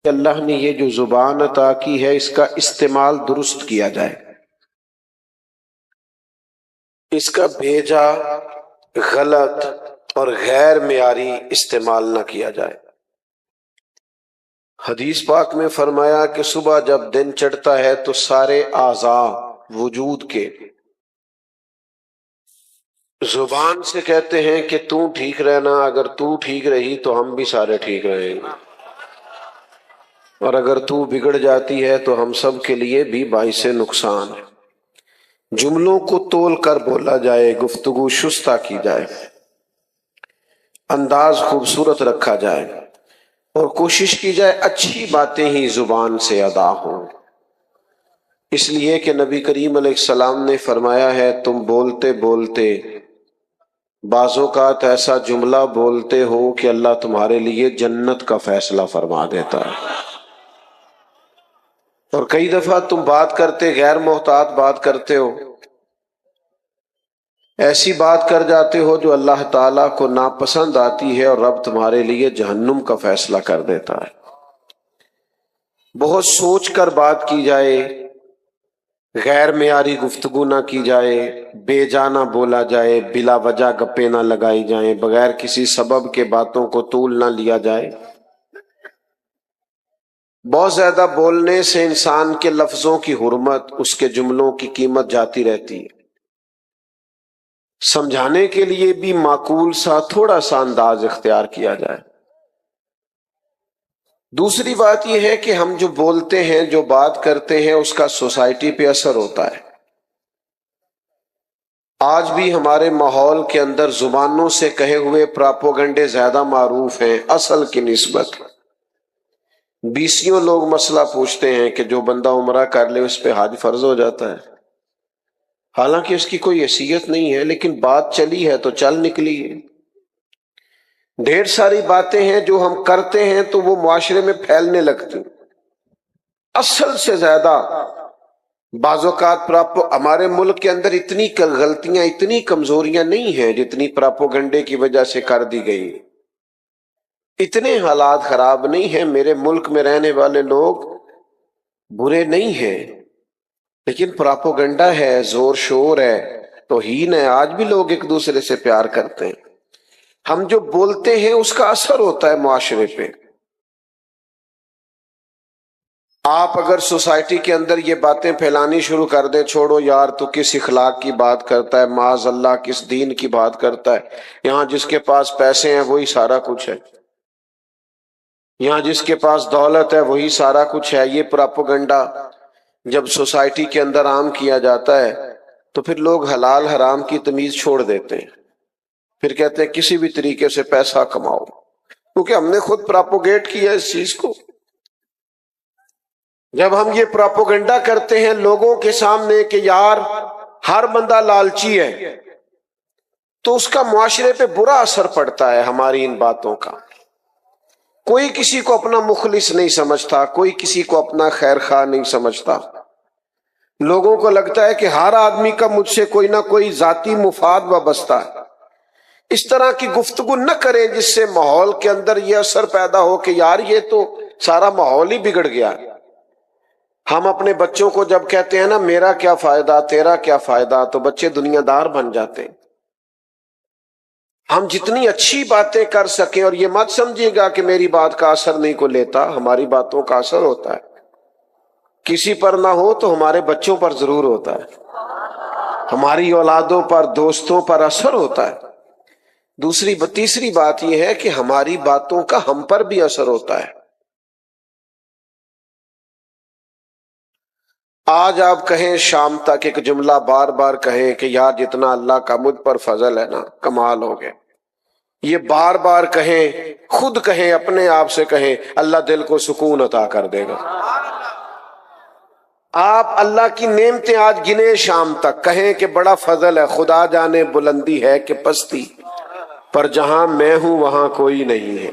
اللہ نے یہ جو زبان عطا کی ہے اس کا استعمال درست کیا جائے، اس کا بھیجا غلط اور غیر معیاری استعمال نہ کیا جائے۔ حدیث پاک میں فرمایا کہ صبح جب دن چڑھتا ہے تو سارے اعضاء وجود کے زبان سے کہتے ہیں کہ تو ٹھیک رہنا، اگر تو ٹھیک رہی تو ہم بھی سارے ٹھیک رہیں گے، اور اگر تو بگڑ جاتی ہے تو ہم سب کے لیے بھی باعث نقصان ہے۔ جملوں کو تول کر بولا جائے، گفتگو شستہ کی جائے، انداز خوبصورت رکھا جائے، اور کوشش کی جائے اچھی باتیں ہی زبان سے ادا ہوں۔ اس لیے کہ نبی کریم علیہ السلام نے فرمایا ہے تم بولتے بولتے بعض اوقات ایسا جملہ بولتے ہو کہ اللہ تمہارے لیے جنت کا فیصلہ فرما دیتا ہے، اور کئی دفعہ تم بات کرتے غیر محتاط بات کرتے ہو، ایسی بات کر جاتے ہو جو اللہ تعالیٰ کو ناپسند آتی ہے، اور رب تمہارے لیے جہنم کا فیصلہ کر دیتا ہے۔ بہت سوچ کر بات کی جائے، غیر معیاری گفتگو نہ کی جائے، بے جا نہ بولا جائے، بلا وجہ گپیں نہ لگائی جائیں، بغیر کسی سبب کے باتوں کو طول نہ لیا جائے۔ بہت زیادہ بولنے سے انسان کے لفظوں کی حرمت، اس کے جملوں کی قیمت جاتی رہتی ہے۔ سمجھانے کے لیے بھی معقول سا تھوڑا سا انداز اختیار کیا جائے۔ دوسری بات یہ ہے کہ ہم جو بولتے ہیں، جو بات کرتے ہیں، اس کا سوسائٹی پہ اثر ہوتا ہے۔ آج بھی ہمارے ماحول کے اندر زبانوں سے کہے ہوئے پراپوگنڈے زیادہ معروف ہیں اصل کی نسبت۔ بیسیوں لوگ مسئلہ پوچھتے ہیں کہ جو بندہ عمرہ کر لے اس پہ حج فرض ہو جاتا ہے، حالانکہ اس کی کوئی حیثیت نہیں ہے، لیکن بات چلی ہے تو چل نکلی ہے۔ ڈھیر ساری باتیں ہیں جو ہم کرتے ہیں تو وہ معاشرے میں پھیلنے لگتی، اصل سے زیادہ بعض اوقات ہمارے ملک کے اندر اتنی غلطیاں، اتنی کمزوریاں نہیں ہیں جتنی پراپوگنڈے کی وجہ سے کر دی گئی۔ اتنے حالات خراب نہیں ہیں، میرے ملک میں رہنے والے لوگ برے نہیں ہیں، لیکن پراپوگنڈا ہے، زور شور ہے، توہین ہے۔ آج بھی لوگ ایک دوسرے سے پیار کرتے ہیں۔ ہم جو بولتے ہیں اس کا اثر ہوتا ہے معاشرے پہ۔ آپ اگر سوسائٹی کے اندر یہ باتیں پھیلانی شروع کر دیں، چھوڑو یار تو کس اخلاق کی بات کرتا ہے، معاذ اللہ کس دین کی بات کرتا ہے، یہاں جس کے پاس پیسے ہیں وہی سارا کچھ ہے، یہاں جس کے پاس دولت ہے وہی سارا کچھ ہے، یہ پراپوگنڈا جب سوسائٹی کے اندر عام کیا جاتا ہے تو پھر لوگ حلال حرام کی تمیز چھوڑ دیتے ہیں، پھر کہتے ہیں کسی بھی طریقے سے پیسہ کماؤ، کیونکہ ہم نے خود پراپوگیٹ کیا اس چیز کو۔ جب ہم یہ پراپوگنڈا کرتے ہیں لوگوں کے سامنے کہ یار ہر بندہ لالچی ہے، تو اس کا معاشرے پہ برا اثر پڑتا ہے ہماری ان باتوں کا۔ کوئی کسی کو اپنا مخلص نہیں سمجھتا، کوئی کسی کو اپنا خیر خواہ نہیں سمجھتا۔ لوگوں کو لگتا ہے کہ ہر آدمی کا مجھ سے کوئی نہ کوئی ذاتی مفاد وابستہ ہے۔ اس طرح کی گفتگو نہ کریں جس سے ماحول کے اندر یہ اثر پیدا ہو کہ یار یہ تو سارا ماحول ہی بگڑ گیا۔ ہم اپنے بچوں کو جب کہتے ہیں نا میرا کیا فائدہ تیرا کیا فائدہ، تو بچے دنیا دار بن جاتے ہیں۔ ہم جتنی اچھی باتیں کر سکیں، اور یہ مت سمجھیے گا کہ میری بات کا اثر نہیں کو لیتا، ہماری باتوں کا اثر ہوتا ہے۔ کسی پر نہ ہو تو ہمارے بچوں پر ضرور ہوتا ہے، ہماری اولادوں پر، دوستوں پر اثر ہوتا ہے۔ تیسری بات یہ ہے کہ ہماری باتوں کا ہم پر بھی اثر ہوتا ہے۔ آج آپ کہیں شام تک ایک جملہ بار بار کہیں کہ یار جتنا اللہ کا مجھ پر فضل ہے نا کمال ہو گیا، یہ بار بار کہیں، خود کہیں، اپنے آپ سے کہیں، اللہ دل کو سکون عطا کر دے گا۔ آپ اللہ کی نعمتیں آج گنے شام تک، کہیں کہ بڑا فضل ہے، خدا جانے بلندی ہے کہ پستی، پر جہاں میں ہوں وہاں کوئی نہیں ہے۔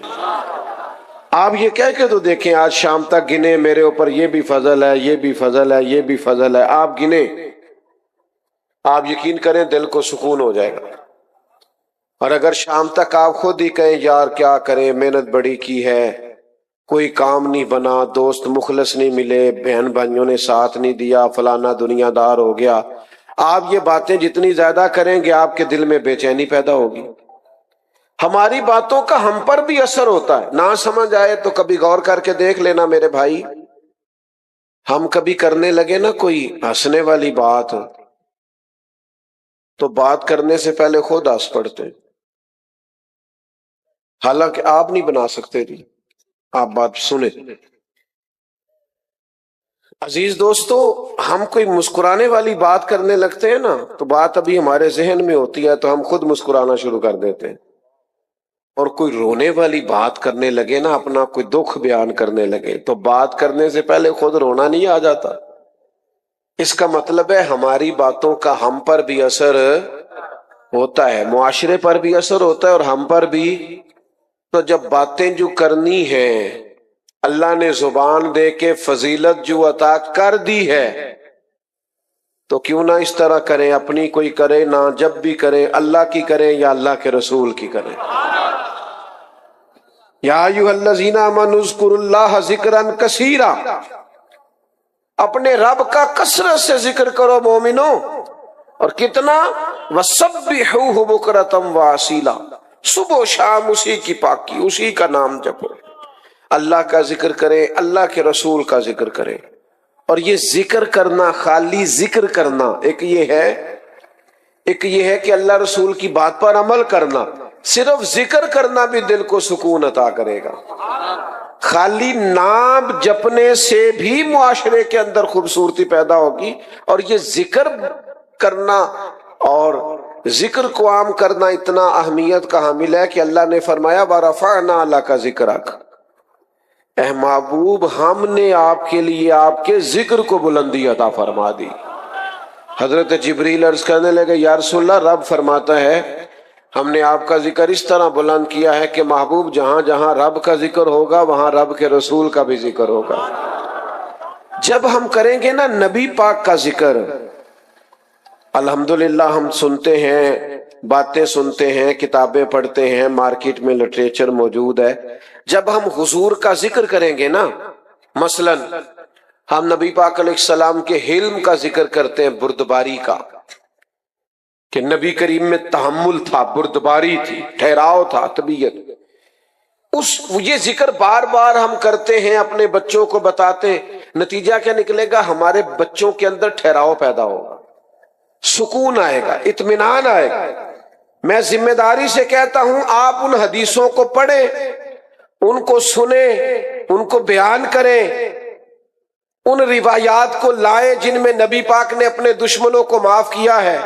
آپ یہ کہہ کے تو دیکھیں، آج شام تک گنے میرے اوپر یہ بھی فضل ہے، یہ بھی فضل ہے، یہ بھی فضل ہے، آپ گنے، آپ یقین کریں دل کو سکون ہو جائے گا۔ اور اگر شام تک آپ خود ہی کہیں یار کیا کریں، محنت بڑی کی ہے، کوئی کام نہیں بنا، دوست مخلص نہیں ملے، بہن بھائیوں نے ساتھ نہیں دیا، فلانا دنیا دار ہو گیا، آپ یہ باتیں جتنی زیادہ کریں گے آپ کے دل میں بے چینی پیدا ہوگی۔ ہماری باتوں کا ہم پر بھی اثر ہوتا ہے، نہ سمجھ آئے تو کبھی غور کر کے دیکھ لینا میرے بھائی، ہم کبھی کرنے لگے نا کوئی ہنسنے والی بات تو بات کرنے سے پہلے خود ہنس پڑتے ہیں، حالانکہ آپ نہیں بنا سکتے تھی، آپ بات سنیں۔ عزیز دوستو، ہم کوئی مسکرانے والی بات کرنے لگتے ہیں نا تو بات ابھی ہمارے ذہن میں ہوتی ہے تو ہم خود مسکرانا شروع کر دیتے ہیں، اور کوئی رونے والی بات کرنے لگے نا، اپنا کوئی دکھ بیان کرنے لگے تو بات کرنے سے پہلے خود رونا نہیں آ جاتا؟ اس کا مطلب ہے ہماری باتوں کا ہم پر بھی اثر ہوتا ہے، معاشرے پر بھی اثر ہوتا ہے اور ہم پر بھی۔ تو جب باتیں جو کرنی ہے اللہ نے زبان دے کے فضیلت جو عطا کر دی ہے تو کیوں نہ اس طرح کریں، اپنی کوئی کرے نہ، جب بھی کریں اللہ کی کریں یا اللہ کے رسول کی کریں۔ یا ایھا الذین آمنوا اذکروا اللہ ذکرا کثیرا، اپنے رب کا کثرت سے ذکر کرو مومنو، اور کتنا؟ وَسَبِّحُوهُ بُکْرَةً وَأَصِیلًا، صبح و شام اسی کی پاکی، اسی کا نام جپو، اللہ کا ذکر کریں، اللہ کے رسول کا ذکر کریں۔ اور یہ ذکر کرنا، خالی ذکر کرنا، ایک یہ ہے کہ اللہ رسول کی بات پر عمل کرنا، صرف ذکر کرنا بھی دل کو سکون عطا کرے گا۔ خالی نام جپنے سے بھی معاشرے کے اندر خوبصورتی پیدا ہوگی، اور یہ ذکر کرنا اور ذکر کو عام کرنا اتنا اہمیت کا حامل ہے کہ اللہ نے فرمایا وَرَفَعْنَا لَكَ ذِكْرَكَ، اے محبوب ہم نے آپ کے لیے آپ کے ذکر کو بلندی عطا فرما دی۔ حضرت جبریل عرض کرنے لگے یا رسول اللہ، رب فرماتا ہے ہم نے آپ کا ذکر اس طرح بلند کیا ہے کہ محبوب جہاں جہاں رب کا ذکر ہوگا وہاں رب کے رسول کا بھی ذکر ہوگا۔ جب ہم کریں گے نا نبی پاک کا ذکر، الحمدللہ ہم سنتے ہیں، باتیں سنتے ہیں، کتابیں پڑھتے ہیں، مارکیٹ میں لٹریچر موجود ہے، جب ہم حضور کا ذکر کریں گے نا، مثلا ہم نبی پاک علیہ السلام کے حلم کا ذکر کرتے ہیں، بردباری کا، کہ نبی کریم میں تحمل تھا، بردباری تھی، ٹھہراؤ تھا، طبیعت، یہ ذکر بار بار ہم کرتے ہیں، اپنے بچوں کو بتاتے ہیں، نتیجہ کیا نکلے گا؟ ہمارے بچوں کے اندر ٹھہراؤ پیدا ہوگا، سکون آئے گا، اطمینان آئے گا۔ میں ذمہ داری سے کہتا ہوں آپ ان حدیثوں کو پڑھیں، ان کو سنیں، ان کو بیان کریں، ان روایات کو لائیں جن میں نبی پاک نے اپنے دشمنوں کو معاف کیا ہے۔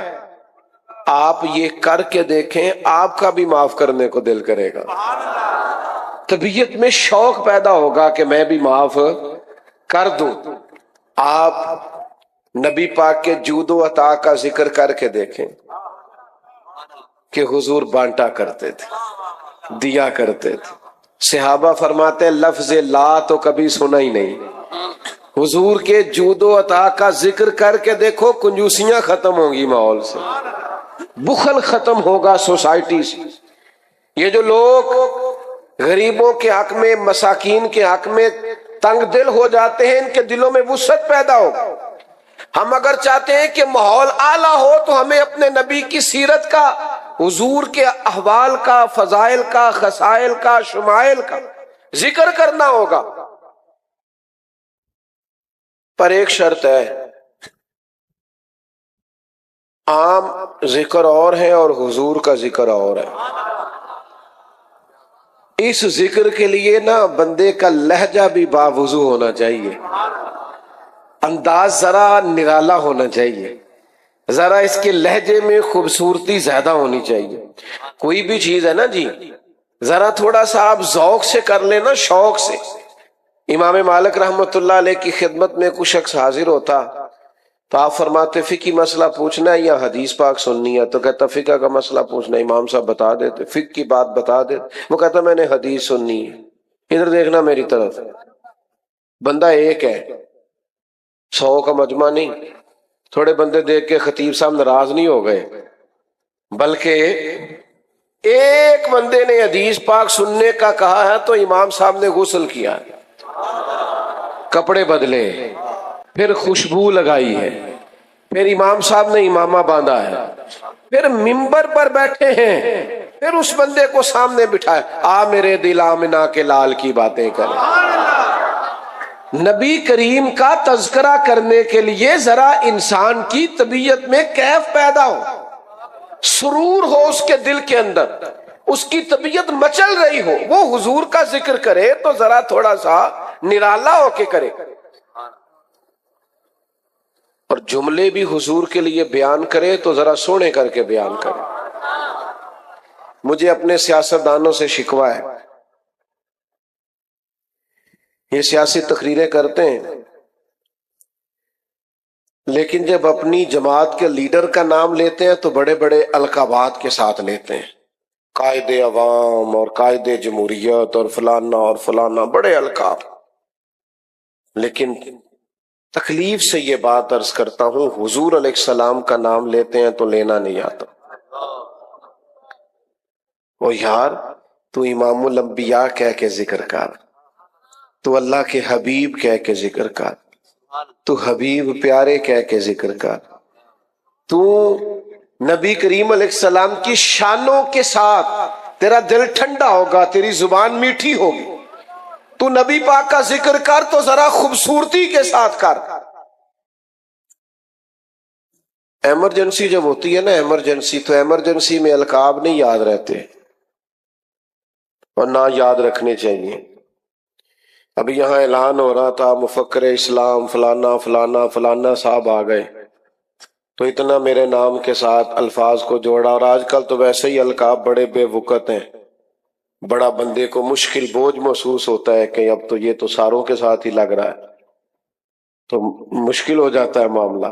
آپ یہ کر کے دیکھیں، آپ کا بھی معاف کرنے کو دل کرے گا، طبیعت میں شوق پیدا ہوگا کہ میں بھی معاف کر دوں۔ آپ نبی پاک کے جود و عطا کا ذکر کر کے دیکھیں کہ حضور بانٹا کرتے تھے، دیا کرتے تھے۔ صحابہ فرماتے ہیں لفظ لا تو کبھی سنا ہی نہیں۔ حضور کے جود و عطا کا ذکر کر کے دیکھو، کنجوسیاں ختم ہوں گی ماحول سے، بخل ختم ہوگا سوسائٹی سے۔ یہ جو لوگ غریبوں کے حق میں، مساکین کے حق میں تنگ دل ہو جاتے ہیں، ان کے دلوں میں وسعت پیدا ہو۔ ہم اگر چاہتے ہیں کہ ماحول اعلیٰ ہو تو ہمیں اپنے نبی کی سیرت کا، حضور کے احوال کا، فضائل کا، خصائل کا، شمائل کا ذکر کرنا ہوگا۔ پر ایک شرط ہے، عام ذکر اور ہے اور حضور کا ذکر اور ہے۔ اس ذکر کے لیے نا بندے کا لہجہ بھی باوضو ہونا چاہیے، انداز ذرا نرالا ہونا چاہیے، ذرا اس کے لہجے میں خوبصورتی زیادہ ہونی چاہیے۔ کوئی بھی چیز ہے نا جی، ذرا تھوڑا سا آپ ذوق سے کر لینا، شوق سے۔ امام مالک رحمۃ اللہ علیہ کی خدمت میں کوئی شخص حاضر ہوتا تو آپ فرماتے فقہی مسئلہ پوچھنا ہے یا حدیث پاک سننی ہے؟ تو کہتا فقہ کا مسئلہ پوچھنا ہے، امام صاحب بتا دیتے، فقہ کی بات بتا دیتے۔ وہ کہتا میں نے حدیث سننی ہے۔ ادھر دیکھنا میری طرف، بندہ ایک ہے، 100 کا مجمع نہیں۔ تھوڑے بندے دیکھ کے خطیب صاحب ناراض نہیں ہو گئے، بلکہ ایک بندے نے حدیث پاک سننے کا کہا ہے تو امام صاحب نے غسل کیا ہے۔ کپڑے بدلے، پھر خوشبو لگائی ہے، پھر امام صاحب نے امامہ باندھا ہے، پھر ممبر پر بیٹھے ہیں، پھر اس بندے کو سامنے بٹھایا، آ میرے دل آمنہ کے لال کی باتیں کریں۔ نبی کریم کا تذکرہ کرنے کے لیے ذرا انسان کی طبیعت میں کیف پیدا ہو، سرور ہو اس کے دل کے اندر، اس کی طبیعت مچل رہی ہو، وہ حضور کا ذکر کرے تو ذرا تھوڑا سا نرالا ہو کے کرے، اور جملے بھی حضور کے لیے بیان کرے تو ذرا سونے کر کے بیان کرے۔ مجھے اپنے سیاستدانوں سے شکوہ ہے، یہ سیاسی تقریریں کرتے ہیں لیکن جب اپنی جماعت کے لیڈر کا نام لیتے ہیں تو بڑے بڑے القابات کے ساتھ لیتے ہیں، قائد عوام اور قائد جمہوریت اور فلانا بڑے القاب۔ لیکن تکلیف سے یہ بات عرض کرتا ہوں، حضور علیہ السلام کا نام لیتے ہیں تو لینا نہیں آتا۔ وہ یار تو امام الانبیاء کہہ کے ذکر کر، تو اللہ کے حبیب کہہ کے ذکر کر، تو حبیب پیارے کہہ کے ذکر کر، تو نبی کریم علیہ السلام کی شانوں کے ساتھ تیرا دل ٹھنڈا ہوگا، تیری زبان میٹھی ہوگی، تو نبی پاک کا ذکر کر تو ذرا خوبصورتی کے ساتھ کر۔ ایمرجنسی جب ہوتی ہے نا ایمرجنسی، تو ایمرجنسی میں القاب نہیں یاد رہتے اور نہ یاد رکھنے چاہیے۔ ابھی یہاں اعلان ہو رہا تھا مفکر اسلام فلانا صاحب آ گئے، تو اتنا میرے نام کے ساتھ الفاظ کو جوڑا، اور آج کل تو ویسے ہی القاب بڑے بے وقت ہیں، بڑا بندے کو مشکل بوجھ محسوس ہوتا ہے کہ اب تو یہ تو ساروں کے ساتھ ہی لگ رہا ہے، تو مشکل ہو جاتا ہے معاملہ۔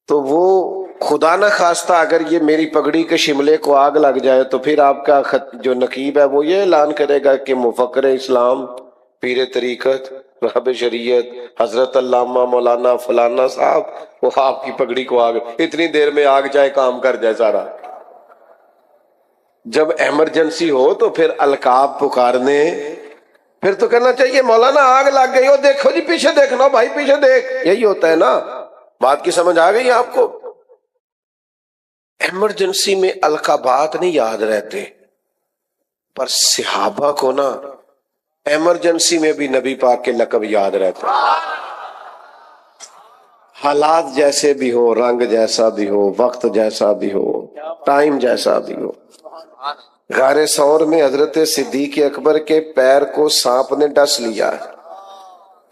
تو وہ خدا نہ خواستہ اگر یہ میری پگڑی کے شملے کو آگ لگ جائے تو پھر آپ کا جو نقیب ہے وہ یہ اعلان کرے گا کہ مفکر اسلام، پیر طریقت، رہب شریعت، حضرت علامہ مولانا فلانا صاحب، وہ آپ کی پگڑی کو آگ، اتنی دیر میں آگ جائے کام کر جائے سارا۔ جب ایمرجنسی ہو تو پھر القاب پکارنے، پھر تو کہنا چاہیے مولانا آگ لگ گئی ہو، دیکھو جی پیچھے دیکھنا، بھائی پیچھے دیکھ، یہی ہوتا ہے نا۔ بات کی سمجھ آ گئی آپ کو؟ ایمرجنسی میں القابات نہیں یاد رہتے، پر صحابہ کو نا ایمرجنسی میں بھی نبی پاک کے لقب یاد رہتے ہیں۔ حالات جیسے بھی ہو، رنگ جیسا بھی ہو، وقت جیسا بھی ہو، ٹائم جیسا بھی ہو۔ غار ثور میں حضرت صدیق اکبر کے پیر کو سانپ نے ڈس لیا،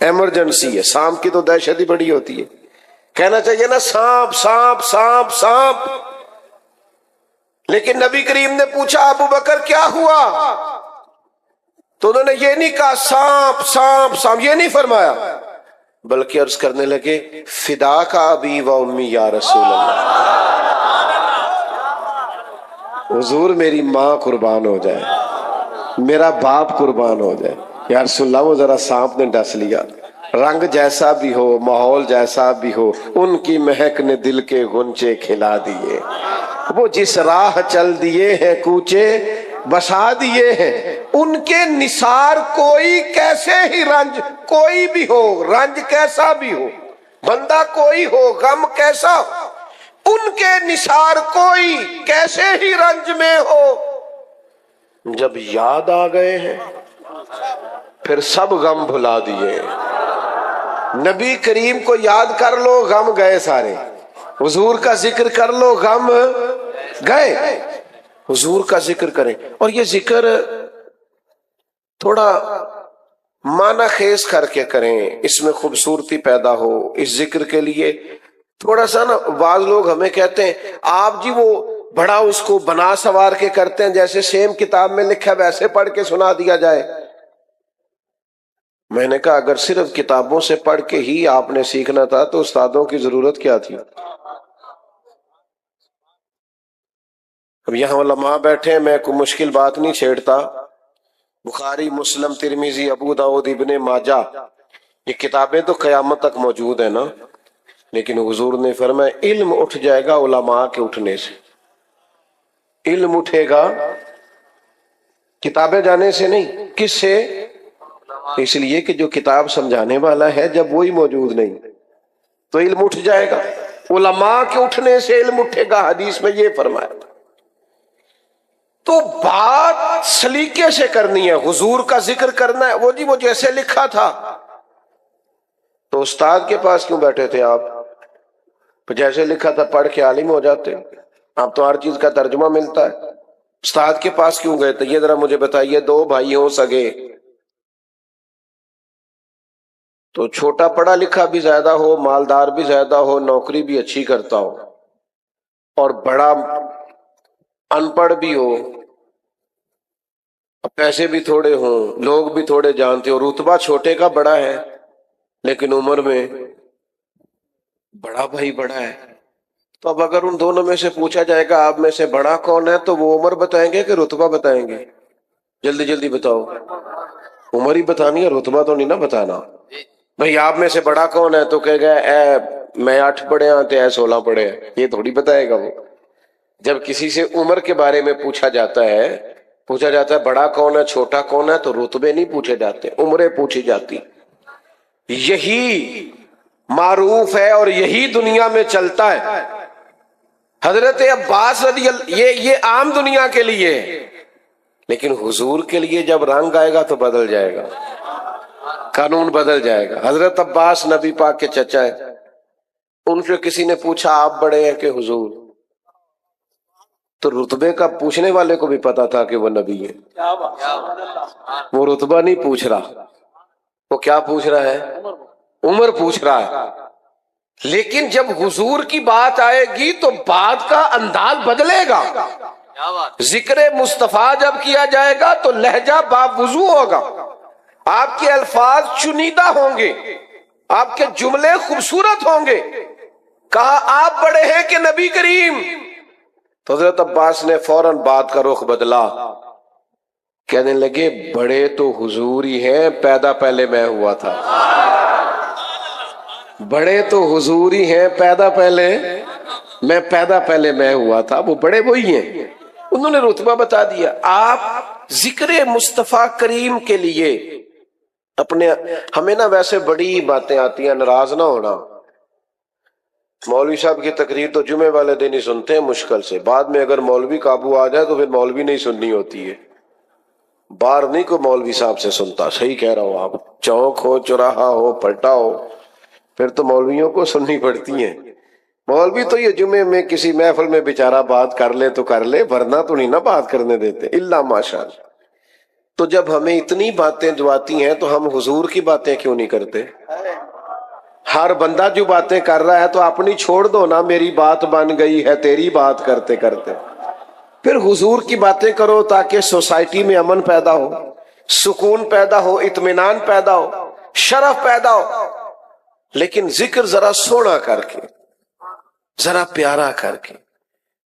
ایمرجنسی ہے، سانپ کی تو دہشت ہی بڑی ہوتی ہے، کہنا چاہیے نا سانپ سانپ سانپ سانپ، لیکن نبی کریم نے پوچھا ابو بکر کیا ہوا، تو انہوں نے یہ نہیں کہا سانپ سانپ سانپ، یہ نہیں فرمایا، بلکہ عرض کرنے لگے فدا کا ابی و امی یا رسول اللہ، حضور میری ماں قربان ہو جائے، میرا باپ قربان ہو جائے، یا رسول اللہ وہ ذرا سانپ نے ڈس لیا، رنگ جیسا بھی ہو، ماحول جیسا بھی ہو، ان کی مہک نے دل کے غنچے کھلا دیے، وہ جس راہ چل دیے ہیں کوچے بسا دیے ہیں، ان کے نثار کوئی کیسے ہی رنج کوئی بھی ہو، رنج کیسا بھی ہو، بندہ کوئی ہو، غم کیسا ہو، ان کے نثار کوئی کیسے ہی رنج میں ہو، جب یاد آ گئے ہیں پھر سب غم بھلا دیے۔ نبی کریم کو یاد کر لو غم گئے سارے، حضور کا ذکر کر لو غم گئے، حضور کا ذکر کریں، اور یہ ذکر تھوڑا معنی خیز کر کے کریں، اس میں خوبصورتی پیدا ہو۔ اس ذکر کے لیے تھوڑا سا نا، بعض لوگ ہمیں کہتے ہیں آپ جی وہ بڑا اس کو بنا سوار کے کرتے ہیں، جیسے سیم کتاب میں لکھا ہے ویسے پڑھ کے سنا دیا جائے۔ میں نے کہا اگر صرف کتابوں سے پڑھ کے ہی آپ نے سیکھنا تھا تو استادوں کی ضرورت کیا تھی؟ اب یہاں علماء بیٹھے ہیں، میں کوئی مشکل بات نہیں چھیڑتا، بخاری، مسلم، ترمذی، ابو داؤد، ابن ماجہ، یہ کتابیں تو قیامت تک موجود ہیں نا، لیکن حضور نے فرمایا علم اٹھ جائے گا علماء کے اٹھنے سے، علم اٹھے گا کتابیں جانے سے نہیں، کس سے؟ اس لیے کہ جو کتاب سمجھانے والا ہے جب وہی موجود نہیں تو علم اٹھ جائے گا. علماء کے اٹھنے سے علم اٹھے گا، حدیث میں یہ فرمایا. تو بات سلیقے سے کرنی ہے، حضور کا ذکر کرنا ہے. وہ جیسے لکھا تھا. تو استاد کے پاس کیوں بیٹھے تھے آپ؟ جیسے لکھا تھا پڑھ کے عالم ہو جاتے. آپ تو ہر چیز کا ترجمہ ملتا ہے. استاد کے پاس کیوں گئے تھے؟ یہ ذرا مجھے بتائیے. 2 بھائی ہوں سگے، تو چھوٹا پڑھا لکھا بھی زیادہ ہو، مالدار بھی زیادہ ہو، نوکری بھی اچھی کرتا ہو، اور بڑا ان پڑھ بھی ہو، پیسے بھی تھوڑے ہوں، لوگ بھی تھوڑے جانتے ہو، رتبہ چھوٹے کا بڑا ہے لیکن عمر میں بڑا بھائی بڑا ہے. تو اب اگر ان دونوں میں سے پوچھا جائے گا آپ میں سے بڑا کون ہے، تو وہ عمر بتائیں گے کہ رتبہ بتائیں گے؟ جلدی جلدی بتاؤ. عمر ہی بتانی ہے، رتبہ تو نہیں نا بتانا. بھئی آپ میں سے بڑا کون ہے تو کہے گا میں 8 پڑھے ہیں تو 16 پڑھے ہیں. یہ تھوڑی بتائے گا وہ. جب کسی سے عمر کے بارے میں پوچھا جاتا ہے بڑا کون ہے چھوٹا کون ہے، تو رتبے نہیں پوچھے جاتے، عمریں پوچھی جاتی. یہی معروف ہے اور یہی دنیا میں چلتا ہے. حضرت عباس رضی اللہ، یہ عام دنیا کے لیے ہے، لیکن حضور کے لیے جب رنگ آئے گا تو بدل جائے گا، قانون بدل جائے گا. حضرت عباس نبی پاک کے چچا ہے. ان سے کسی نے پوچھا آپ بڑے ہیں کہ حضور؟ تو رتبے کا پوچھنے والے کو بھی پتا تھا کہ وہ نبی ہے. وہ رتبہ نہیں پوچھ رہا، وہ کیا پوچھ رہا ہے؟ عمر پوچھ رہا ہے. لیکن جب حضور کی بات آئے گی تو بات کا انداز بدلے گا. ذکر مصطفیٰ جب کیا جائے گا تو لہجہ باوضو ہوگا، آپ کے الفاظ چنیدہ ہوں گے، آپ کے جملے خوبصورت ہوں گے. کہا آپ بڑے ہیں کہ نبی کریم؟ تو حضرت عباس نے فوراً بات کا رخ بدلا، کہنے لگے بڑے تو حضور ہی ہیں، پیدا پہلے میں ہوا تھا. بڑے تو حضور ہی ہیں، پیدا پہلے میں ہوا تھا. وہ بڑے وہی ہیں. انہوں نے رتبہ بتا دیا. آپ ذکر مصطفیٰ کریم کے لیے ہمیں نا ویسے بڑی باتیں آتی ہیں، ناراض نہ ہونا. مولوی صاحب کی تقریر تو جمعے والے دن ہی سنتے ہیں مشکل سے، بعد میں اگر مولوی قابو آ جائے تو پھر مولوی نہیں سننی ہوتی ہے. باہر نہیں کوئی مولوی صاحب سے سنتا. صحیح کہہ رہا ہوں. آپ چوک ہو، چوراہا ہو، پلٹا ہو، پھر تو مولویوں کو سننی پڑتی ہیں. مولوی تو یہ جمعے میں کسی محفل میں بیچارہ بات کر لے تو کر لے، ورنہ تو نہیں نا بات کرنے دیتے الا ماشاءاللہ. تو جب ہمیں اتنی باتیں جو آتی ہیں تو ہم حضور کی باتیں کیوں نہیں کرتے؟ ہر بندہ جو باتیں کر رہا ہے تو اپنی چھوڑ دو نا. میری بات بن گئی ہے تیری بات کرتے کرتے. پھر حضور کی باتیں کرو تاکہ سوسائٹی میں امن پیدا ہو، سکون پیدا ہو، اطمینان پیدا ہو، شرف پیدا ہو. لیکن ذکر ذرا سونا کر کے، ذرا پیارا کر کے،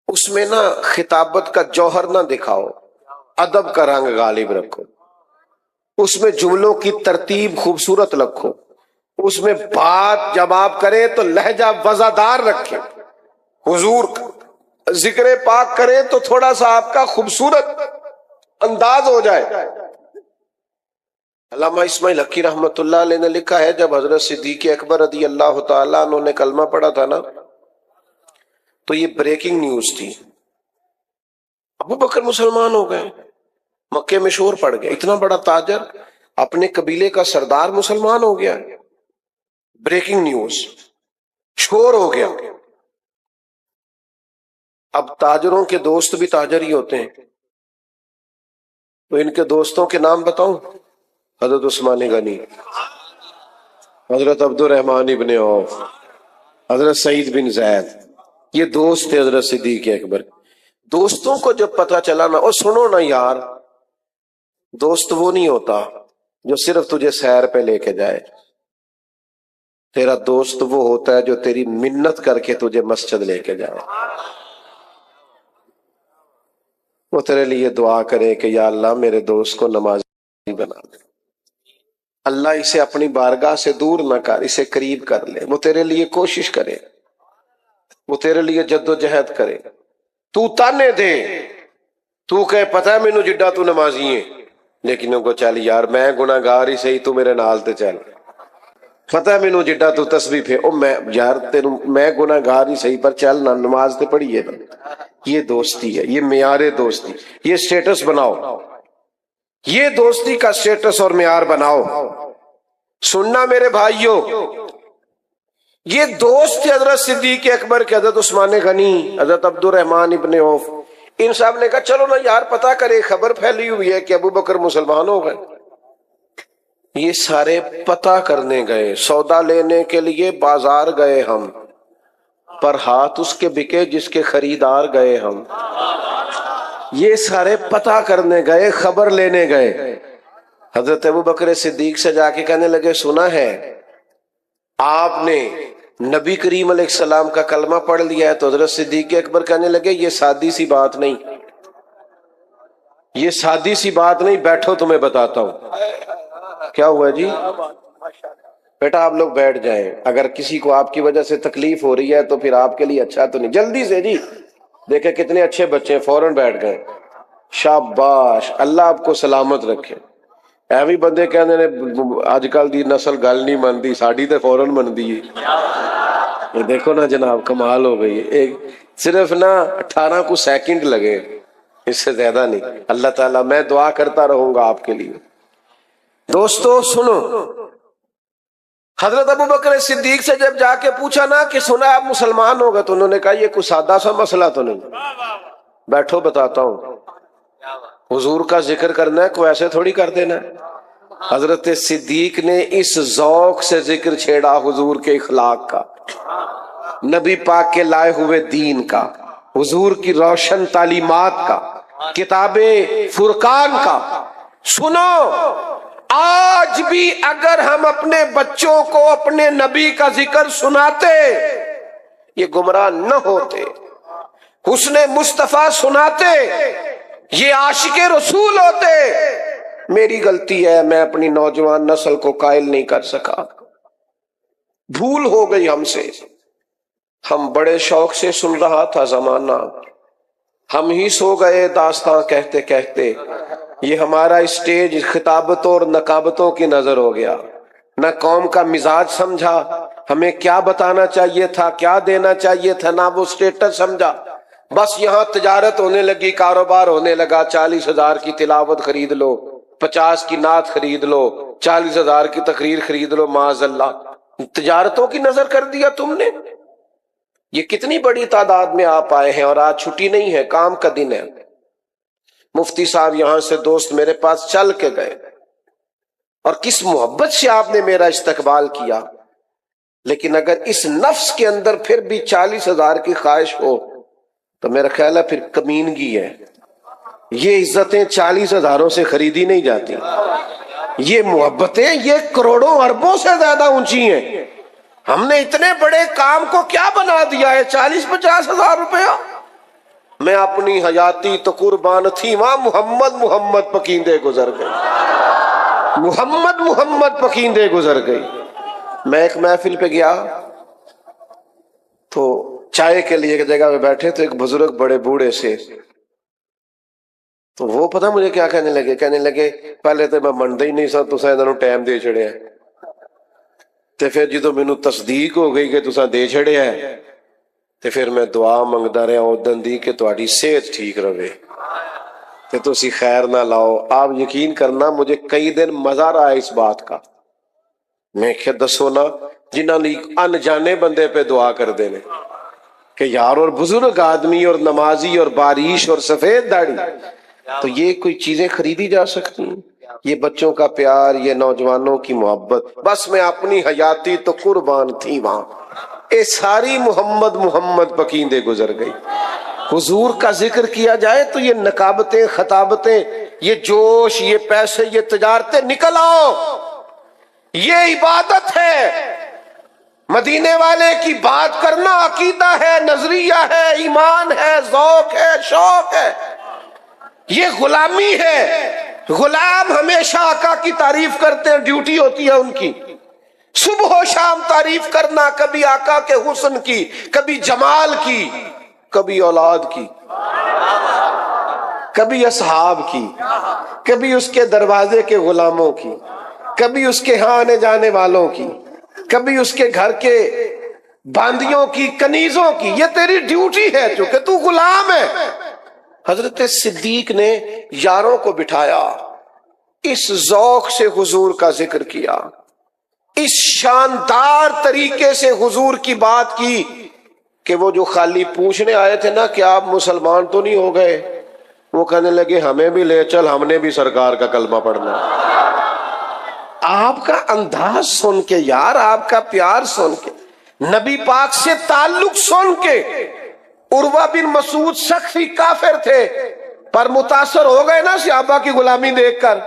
اس میں نہ خطابت کا جوہر نہ دکھاؤ، ادب کا رنگ غالب رکھو، اس میں جملوں کی ترتیب خوبصورت رکھو، اس میں بات جب آپ کریں تو لہجہ وزادار رکھیں. حضور ذکر پاک کریں تو تھوڑا سا آپ کا خوبصورت انداز ہو جائے. علامہ اسماعیل حقی رحمۃ اللہ علیہ نے لکھا ہے جب حضرت صدیق اکبر رضی اللہ تعالیٰ عنہ نے کلمہ پڑھا تھا نا تو یہ بریکنگ نیوز تھی. ابو بکر مسلمان ہو گئے، مکے میں شور پڑ گیا، اتنا بڑا تاجر اپنے قبیلے کا سردار مسلمان ہو گیا. بریکنگ نیوز، شور ہو گیا. اب تاجروں کے دوست بھی تاجر ہی ہوتے ہیں، تو ان کے دوستوں کے نام بتاؤں؟ حضرت عثمان غنی، حضرت عبد الرحمن ابن عوف، حضرت سعید بن زید، یہ دوست تھے حضرت صدیق اکبر. دوستوں کو جب پتہ چلا نا، اور سنو نا یار، دوست وہ نہیں ہوتا جو صرف تجھے سیر پہ لے کے جائے. تیرا دوست وہ ہوتا ہے جو تیری منت کر کے تجھے مسجد لے کے جائے، وہ تیرے لیے دعا کرے کہ یا اللہ میرے دوست کو نمازی بنا دے، اللہ اسے اپنی بارگاہ سے دور نہ کر، اسے قریب کر لے. وہ تیرے لیے کوشش کرے، وہ تیرے لیے جد و جہد کرے. تو تانے دے، تو کہے پتہ ہے مینوں جڈا تو نمازی ہے، لیکن ان کو چل یار میں گناہگار ہی صحیح، تو میرے نال تے چل، پتہ ہے مینوں جڈا تو تسبیح پہ او میں یار تینوں میں گناہگار ہی صحیح پر چل نہ، نماز تے پڑھیے نا۔ یہ دوستی ہے، یہ معیار دوستی، یہ سٹیٹس بناؤ، یہ دوستی کا سٹیٹس اور معیار بناؤ۔ سننا میرے بھائیوں، یہ دوست تھے حضرت صدیق اکبر کے، حضرت عثمان غنی، حضرت عبد الرحمن ابن عوف۔ ان صاحب نے کہا چلو نا یار پتہ کرے، خبر پھیلی ہوئی ہے کہ ابو بکر مسلمان ہو گئے۔ یہ سارے پتہ کرنے گئے، سودا لینے کے لیے بازار گئے ہم، پر ہاتھ اس کے بکے جس کے خریدار گئے ہم۔ یہ سارے پتہ کرنے گئے، خبر لینے گئے۔ حضرت ابو بکر صدیق سے جا کے کہنے لگے سنا ہے آپ نے نبی کریم علیہ السلام کا کلمہ پڑھ لیا ہے؟ تو حضرت صدیق اکبر کہنے لگے یہ سادی سی بات نہیں، یہ سادی سی بات نہیں، بیٹھو تمہیں بتاتا ہوں۔ کیا ہوا جی؟ بیٹا آپ لوگ بیٹھ جائیں، اگر کسی کو آپ کی وجہ سے تکلیف ہو رہی ہے تو پھر آپ کے لیے اچھا تو نہیں۔ جلدی سے جی، دیکھیں کتنے اچھے بچے فوراً بیٹھ گئے۔ شاباش، اللہ آپ کو سلامت رکھے۔ ایویں بندے کہنے نے اج کل دی نسل گل نہیں مندی، ساڈی تے فوراً مندی ہے۔ یہ دیکھو نا جناب، کمال ہو گئی، ایک صرف نا 18 کو سیکنڈ لگے، اس سے زیادہ نہیں۔ اللہ تعالیٰ، میں دعا کرتا رہوں گا آپ کے لیے۔ دوستو سنو، حضرت ابو بکر صدیق سے جب جا کے پوچھا نا کہ سنا آپ مسلمان ہو گئے، تو انہوں نے کہا یہ کوئی سادہ سا مسئلہ تو نہیں، بیٹھو بتاتا ہوں۔ حضور کا ذکر کرنا ہے، کوئی ایسے تھوڑی کر دینا ہے۔ حضرت صدیق نے اس ذوق سے ذکر چھیڑا حضور کے اخلاق کا، نبی پاک کے لائے ہوئے دین کا، حضور کی روشن تعلیمات کا، کتاب فرقان کا۔ سنو، آج بھی اگر ہم اپنے بچوں کو اپنے نبی کا ذکر سناتے، یہ گمراہ نہ ہوتے، حسن مصطفیٰ سناتے، یہ عاشق رسول ہوتے۔ میری غلطی ہے، میں اپنی نوجوان نسل کو قائل نہیں کر سکا، بھول ہو گئی ہم سے۔ ہم بڑے شوق سے سن رہا تھا زمانہ، ہم ہی سو گئے داستاں کہتے کہتے۔ یہ ہمارا اسٹیج خطابتوں اور نقابتوں کی نظر ہو گیا، نہ قوم کا مزاج سمجھا، ہمیں کیا بتانا چاہیے تھا، کیا دینا چاہیے تھا، نہ وہ اسٹیٹس سمجھا۔ بس یہاں تجارت ہونے لگی، کاروبار ہونے لگا، 40,000 کی تلاوت خرید لو، 50 کی نعت خرید لو، 40,000 کی تقریر خرید لو، معاذ اللہ۔ تجارتوں کی نظر کر دیا تم نے۔ یہ کتنی بڑی تعداد میں آپ آئے ہیں، اور آج چھٹی نہیں ہے، کام کا دن ہے۔ مفتی صاحب یہاں سے دوست میرے پاس چل کے گئے، اور کس محبت سے آپ نے میرا استقبال کیا۔ لیکن اگر اس نفس کے اندر پھر بھی 40,000 کی خواہش ہو تو میرا خیال ہے پھر کمینگی ہے۔ یہ عزتیں 40,000 سے خریدی نہیں جاتی، یہ محبتیں یہ کروڑوں اربوں سے زیادہ اونچی ہیں۔ ہم نے اتنے بڑے کام کو کیا بنا دیا ہے 40-50 ہزار روپیہ؟ میں اپنی حیاتی تو قربان تھی، وہاں محمد محمد پکیندے گزر گئی، محمد محمد پکیندے گزر گئی۔ میں ایک محفل پہ گیا تو چائے کے لیے ایک جگہ پہ بیٹھے تو ایک بزرگ بڑے بوڑھے سے، تو وہ پتہ مجھے کیا کہنے لگے پہلے تو میں منتا ہی نہیں سا، تساں انہاں نوں ٹائم دے چھڑیا ہے، تے پھر جدوں مینوں تصدیق ہو گئی کہ تساں دے چھڑیا ہے، تے پھر میں دعا منگدا رہا اودن دی کہ تہاڈی صحت ٹھیک رہے تے تسی خیر نہ لاؤ۔ آپ یقین کرنا مجھے کئی دن مزہ رہا ہے اس بات کا۔ میں کہ دسو نا، جنہاں نے انجانے بندے پہ دعا کر دینے کہ یار، اور بزرگ آدمی اور نمازی اور باریش اور سفید داڑھی، تو یہ کوئی چیزیں خریدی جا سکتی ہیں؟ یہ بچوں کا پیار، یہ نوجوانوں کی محبت، بس میں اپنی حیاتی تو قربان تھی وہاں، اے ساری محمد محمد پکیندے گزر گئی۔ حضور کا ذکر کیا جائے تو یہ نقابتیں، خطابتیں، یہ جوش، یہ پیسے، یہ تجارتیں نکل آؤ، یہ عبادت ہے۔ مدینے والے کی بات کرنا عقیدہ ہے، نظریہ ہے، ایمان ہے، ذوق ہے، شوق ہے، یہ غلامی ہے۔ غلام ہمیشہ آقا کی تعریف کرتے ہیں، ڈیوٹی ہوتی ہے ان کی، صبح و شام تعریف کرنا، کبھی آقا کے حسن کی، کبھی جمال کی، کبھی اولاد کی، کبھی اصحاب کی، کبھی اس کے دروازے کے غلاموں کی، کبھی اس کے ہاں آنے جانے والوں کی، کبھی اس کے گھر کے باندیوں کی، کنیزوں کی. یہ تیری ڈیوٹی ہے چونکہ تو غلام ہے. حضرت صدیق نے یاروں کو بٹھایا، اس ذوق سے حضور کا ذکر کیا، اس شاندار طریقے سے حضور کی بات کی کہ وہ جو خالی پوچھنے آئے تھے نا کہ آپ مسلمان تو نہیں ہو گئے، وہ کہنے لگے ہمیں بھی لے چل، ہم نے بھی سرکار کا کلمہ پڑھنا. آپ کا انداز سن کے یار، آپ کا پیار سن کے، نبی پاک سے تعلق سن کے. عروہ بن مسعود سخت ہی کافر تھے پر متاثر ہو گئے نا صحابہ کی غلامی دیکھ کر.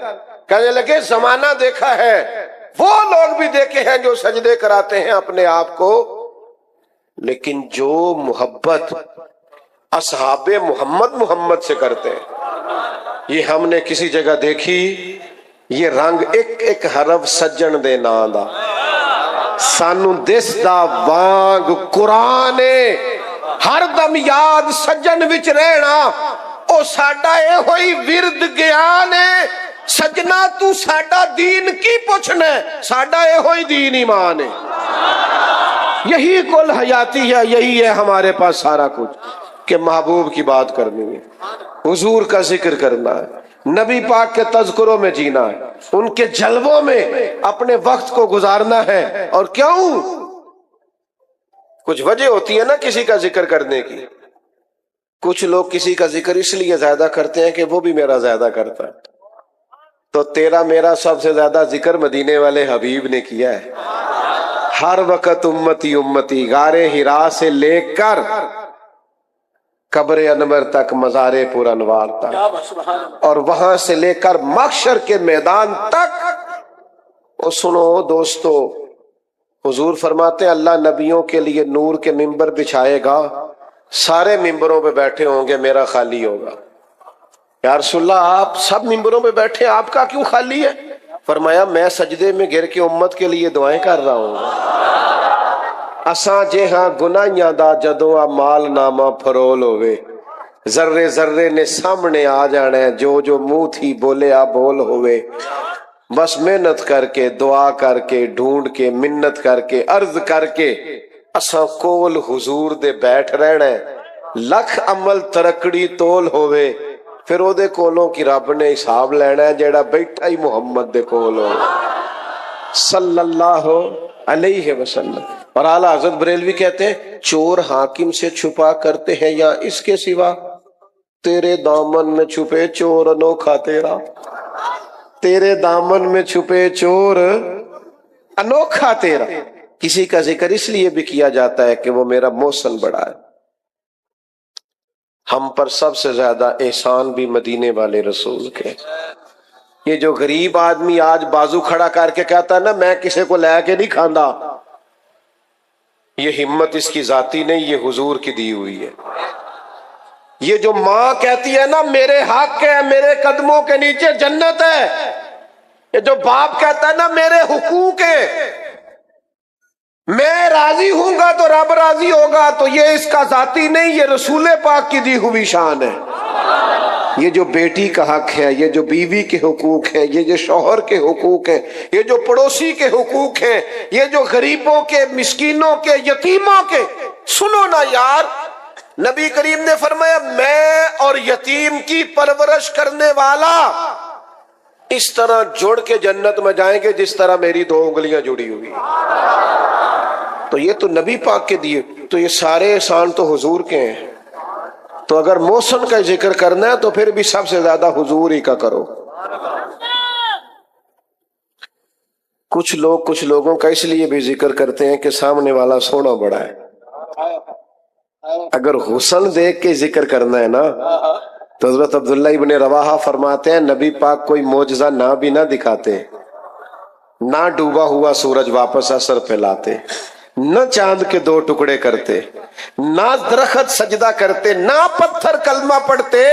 کہنے لگے زمانہ دیکھا ہے، وہ لوگ بھی دیکھے ہیں جو سجدے کراتے ہیں اپنے آپ کو، لیکن جو محبت اصحاب محمد سے کرتے ہیں یہ ہم نے کسی جگہ دیکھی. یہ رنگ ایک ایک حرف سجن دے ناں دا سانو دس دا وانگ قرآن ہر دم یاد سجن وچ رہنا، او ساڈا اے ہوئی ورد گیان ہے. سجنا تو ساڈا دین کی پوچھنا ہے، ساڈا اے ہوئی دین ایمان ہے. یہی کل حیاتی ہے، یہی ہے ہمارے پاس سارا کچھ کہ محبوب کی بات کرنی ہے، حضور کا ذکر کرنا ہے، نبی پاک کے تذکروں میں جینا ہے، ان کے جلووں میں اپنے وقت کو گزارنا ہے. اور کیوں؟ کچھ وجہ ہوتی ہے نا کسی کا ذکر کرنے کی. کچھ لوگ کسی کا ذکر اس لیے زیادہ کرتے ہیں کہ وہ بھی میرا زیادہ کرتا ہے. تو تیرا میرا سب سے زیادہ ذکر مدینے والے حبیب نے کیا ہے. ہر وقت امتی امتی، غار ہرا سے لے کر قبر انور تک، مزار پر انوار تک، اور وہاں سے لے کر محشر کے میدان تک. اور سنو دوستو، حضور فرماتے ہیں اللہ نبیوں کے لیے نور کے ممبر بچھائے گا، سارے ممبروں پہ بیٹھے ہوں گے، میرا خالی ہوگا. یا رسول اللہ آپ سب ممبروں پہ بیٹھے، آپ کا کیوں خالی ہے؟ فرمایا میں سجدے میں گر کے امت کے لیے دعائیں کر رہا ہوں. اساں جے ہاں گناہیاں دا جدو مال نامہ پھرول ہوئے، ذرے ذرے نے سامنے آ جانا ہے، جو جو منہ تھی بولیا بول ہوئے. بس محنت کر کے، دعا کر کے، ڈھونڈ کے، منت کر کے، عرض کر کے اساں کول حضور دے بیٹھ رہنا ہے. لکھ عمل ترکڑی تول ہوئے، پھر او دے کولوں کی رب نے حساب لینا ہے جیڑا بیٹھا ہی محمد دے کول ہو صلی اللہ علیہ وسلم. اور اعلیٰ حضرت بریلوی کہتے ہیں چور حاکم سے چھپا کرتے ہیں یا اس کے سوا، تیرے دامن میں چھپے چور انوکھا تیرا. تیرے دامن میں چھپے چور انوکھا تیرا. کسی کا ذکر اس لیے بھی کیا جاتا ہے کہ وہ میرا محسن بڑا ہے. ہم پر سب سے زیادہ احسان بھی مدینے والے رسول کے. یہ جو غریب آدمی آج بازو کھڑا کر کے کہتا ہے نا میں کسی کو لے کے نہیں کھاندا، یہ ہمت اس کی ذاتی نہیں، یہ حضور کی دی ہوئی ہے. یہ جو ماں کہتی ہے نا میرے حق ہے، میرے قدموں کے نیچے جنت ہے، یہ جو باپ کہتا ہے نا میرے حقوق ہے، میں راضی ہوں گا تو رب راضی ہوگا، تو یہ اس کا ذاتی نہیں، یہ رسول پاک کی دی ہوئی شان ہے. یہ جو بیٹی کا حق ہے، یہ جو بیوی کے حقوق ہیں، یہ جو شوہر کے حقوق ہیں، یہ جو پڑوسی کے حقوق ہیں، یہ جو غریبوں کے، مسکینوں کے، یتیموں کے. سنو نا یار، نبی کریم نے فرمایا میں اور یتیم کی پرورش کرنے والا اس طرح جڑ کے جنت میں جائیں گے جس طرح میری 2 انگلیاں جڑی ہوئی. تو یہ تو نبی پاک کے دیے، تو یہ سارے احسان تو حضور کے ہیں. تو اگر محسن کا ذکر کرنا ہے تو پھر بھی سب سے زیادہ حضور ہی کا کرو. کچھ لوگوں کا اس لیے بھی ذکر کرتے ہیں کہ سامنے والا سونا بڑا ہے. اگر حسن دیکھ کے ذکر کرنا ہے نا تو حضرت عبداللہ ابن رواحہ فرماتے ہیں نبی پاک کوئی معجزہ نہ بھی نہ دکھاتے، نہ ڈوبا ہوا سورج واپس اثر پھیلاتے، نہ چاند کے 2 ٹکڑے کرتے، نہ درخت سجدہ کرتے، نہ پتھر کلمہ پڑھتے،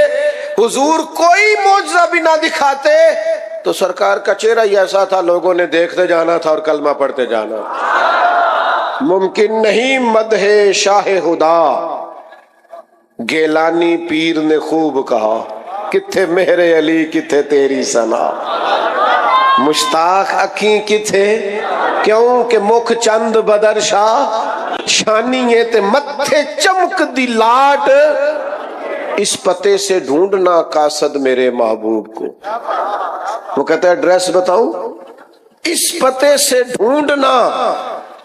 حضور کوئی معجزہ بھی نہ دکھاتے تو سرکار کا چہرہ ہی ایسا تھا لوگوں نے دیکھتے جانا تھا اور کلمہ پڑھتے جانا. ممکن نہیں مدح شاہ خدا، گیلانی پیر نے خوب کہا کتھے میرے علی کتھے تیری ثنا، مشتاق اکھیں کتھے کیوں کہ مکھ چند بدر شاہ شانی ہے تے متھے چمک دی لاٹ، اس پتے سے ڈھونڈنا قاصد میرے محبوب کو۔ وہ کہتا ہے ایڈریس بتاؤں، اس پتے سے ڈھونڈنا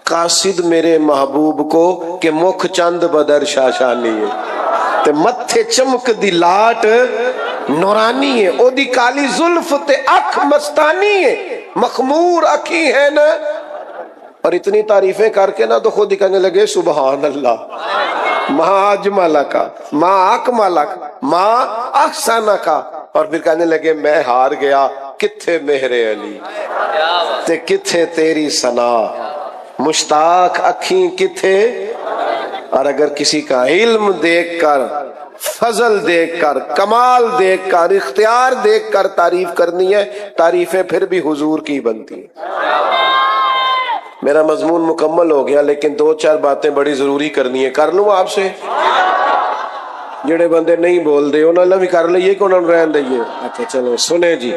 قاصد میرے محبوب کو کہ مکھ چند بدر شاشانی ہے تے متھے چمک دی لاٹ نورانی ہے، او دی کالی زلف تے اکھ مستانی ہے، مخمور اکھی ہے نا۔ اور اتنی تعریفیں کر کے نا تو خود ہی کہنے لگے سبحان اللہ، ما اجملک ما اکملک ما احسنک، اور پھر کہنے لگے میں ہار گیا، کتھے میرے علی تے کتھے تیری ثنا، مشتاق اکھیں کتھے۔ اور اگر کسی کا علم دیکھ کر، فضل دیکھ کر، کمال دیکھ کر، اختیار دیکھ کر تعریف کرنی ہے، تعریفیں پھر بھی حضور کی بنتی ہیں۔ میرا مضمون مکمل ہو گیا، لیکن دو چار باتیں بڑی ضروری کرنی ہے، کر لوں آپ سے؟ جڑے بندے نہیں بول دے انہوں نے بھی کر لئیے کہ انہوں نے رہن دئیے۔ اچھا چلو سنیں جی،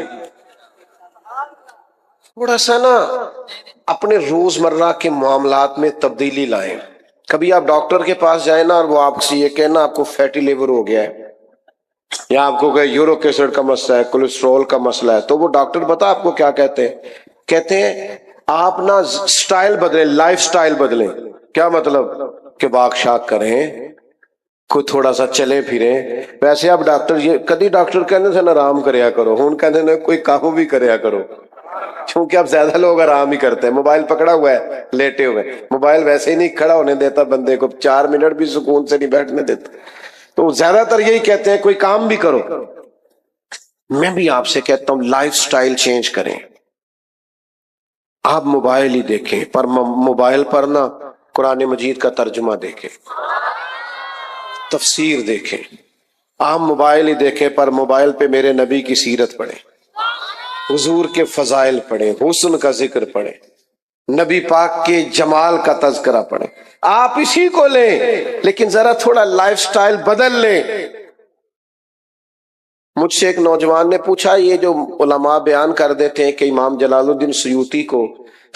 تھوڑا سا نا اپنے روزمرہ کے معاملات میں تبدیلی لائیں۔ کبھی آپ ڈاکٹر کے پاس جائیں نا اور وہ آپ سے یہ کہنا آپ کو فیٹی لیور ہو گیا ہے، یا آپ کو کہ یورک ایسڈ کا مسئلہ ہے، کولیسٹرول کا مسئلہ ہے، تو وہ ڈاکٹر بتا آپ کو کیا کہتے ہیں؟ کہتے ہیں آپ نا سٹائل بدلیں، لائف سٹائل بدلیں۔ کیا مطلب؟ کہ واک شاک کریں، کوئی تھوڑا سا چلے پھریں۔ ویسے آپ ڈاکٹر یہ کدی ڈاکٹر کہنے سے آرام کریا کرو، ہون کہنے نے کوئی کام بھی کریا کرو، چونکہ اب زیادہ لوگ آرام ہی کرتے ہیں۔ موبائل پکڑا ہوا ہے لیٹے ہوئے، موبائل ویسے ہی نہیں کھڑا ہونے دیتا بندے کو، 4 منٹ بھی سکون سے نہیں بیٹھنے دیتا، تو زیادہ تر یہی کہتے ہیں کوئی کام بھی کرو۔ میں بھی آپ سے کہتا ہوں لائف سٹائل چینج کریں۔ آپ موبائل ہی دیکھیں، پر موبائل پر نا قرآن مجید کا ترجمہ دیکھیں، تفسیر دیکھیں۔ آپ موبائل ہی دیکھیں پر موبائل پہ میرے نبی کی سیرت پڑھیں، حضور کے فضائل پڑھیں، حسن کا ذکر پڑھیں، نبی پاک کے جمال کا تذکرہ پڑھیں۔ آپ اسی کو لیں لیکن ذرا تھوڑا لائف سٹائل بدل لیں۔ مجھ سے ایک نوجوان نے پوچھا یہ جو علماء بیان کر دیتے ہیں کہ امام جلال الدین سیوطی کو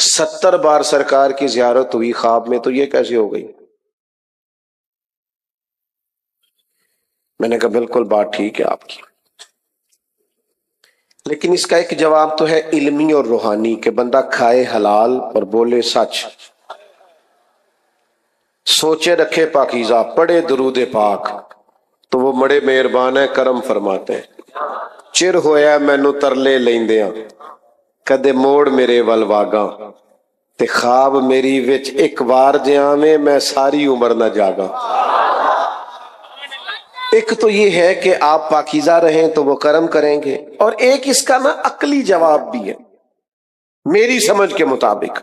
70 بار سرکار کی زیارت ہوئی خواب میں، تو یہ کیسے ہو گئی؟ میں نے کہا بالکل بات ٹھیک ہے آپ کی، لیکن اس کا ایک جواب تو ہے علمی اور روحانی کہ بندہ کھائے حلال اور بولے سچ، سوچے رکھے پاکیزہ، پڑھے درود پاک، تو وہ بڑے مہربان ہے، کرم فرماتے ہیں۔ چر ہویا مینو ترلے لیندیاں کدے موڑ میرے ول واگاں، تے خواب میری وچ ایک بار جیاویں میں ساری عمر نہ جاگا۔ ایک تو یہ ہے کہ آپ پاکیزہ رہیں تو وہ کرم کریں گے، اور ایک اس کا نا عقلی جواب بھی ہے میری سمجھ کے مطابق۔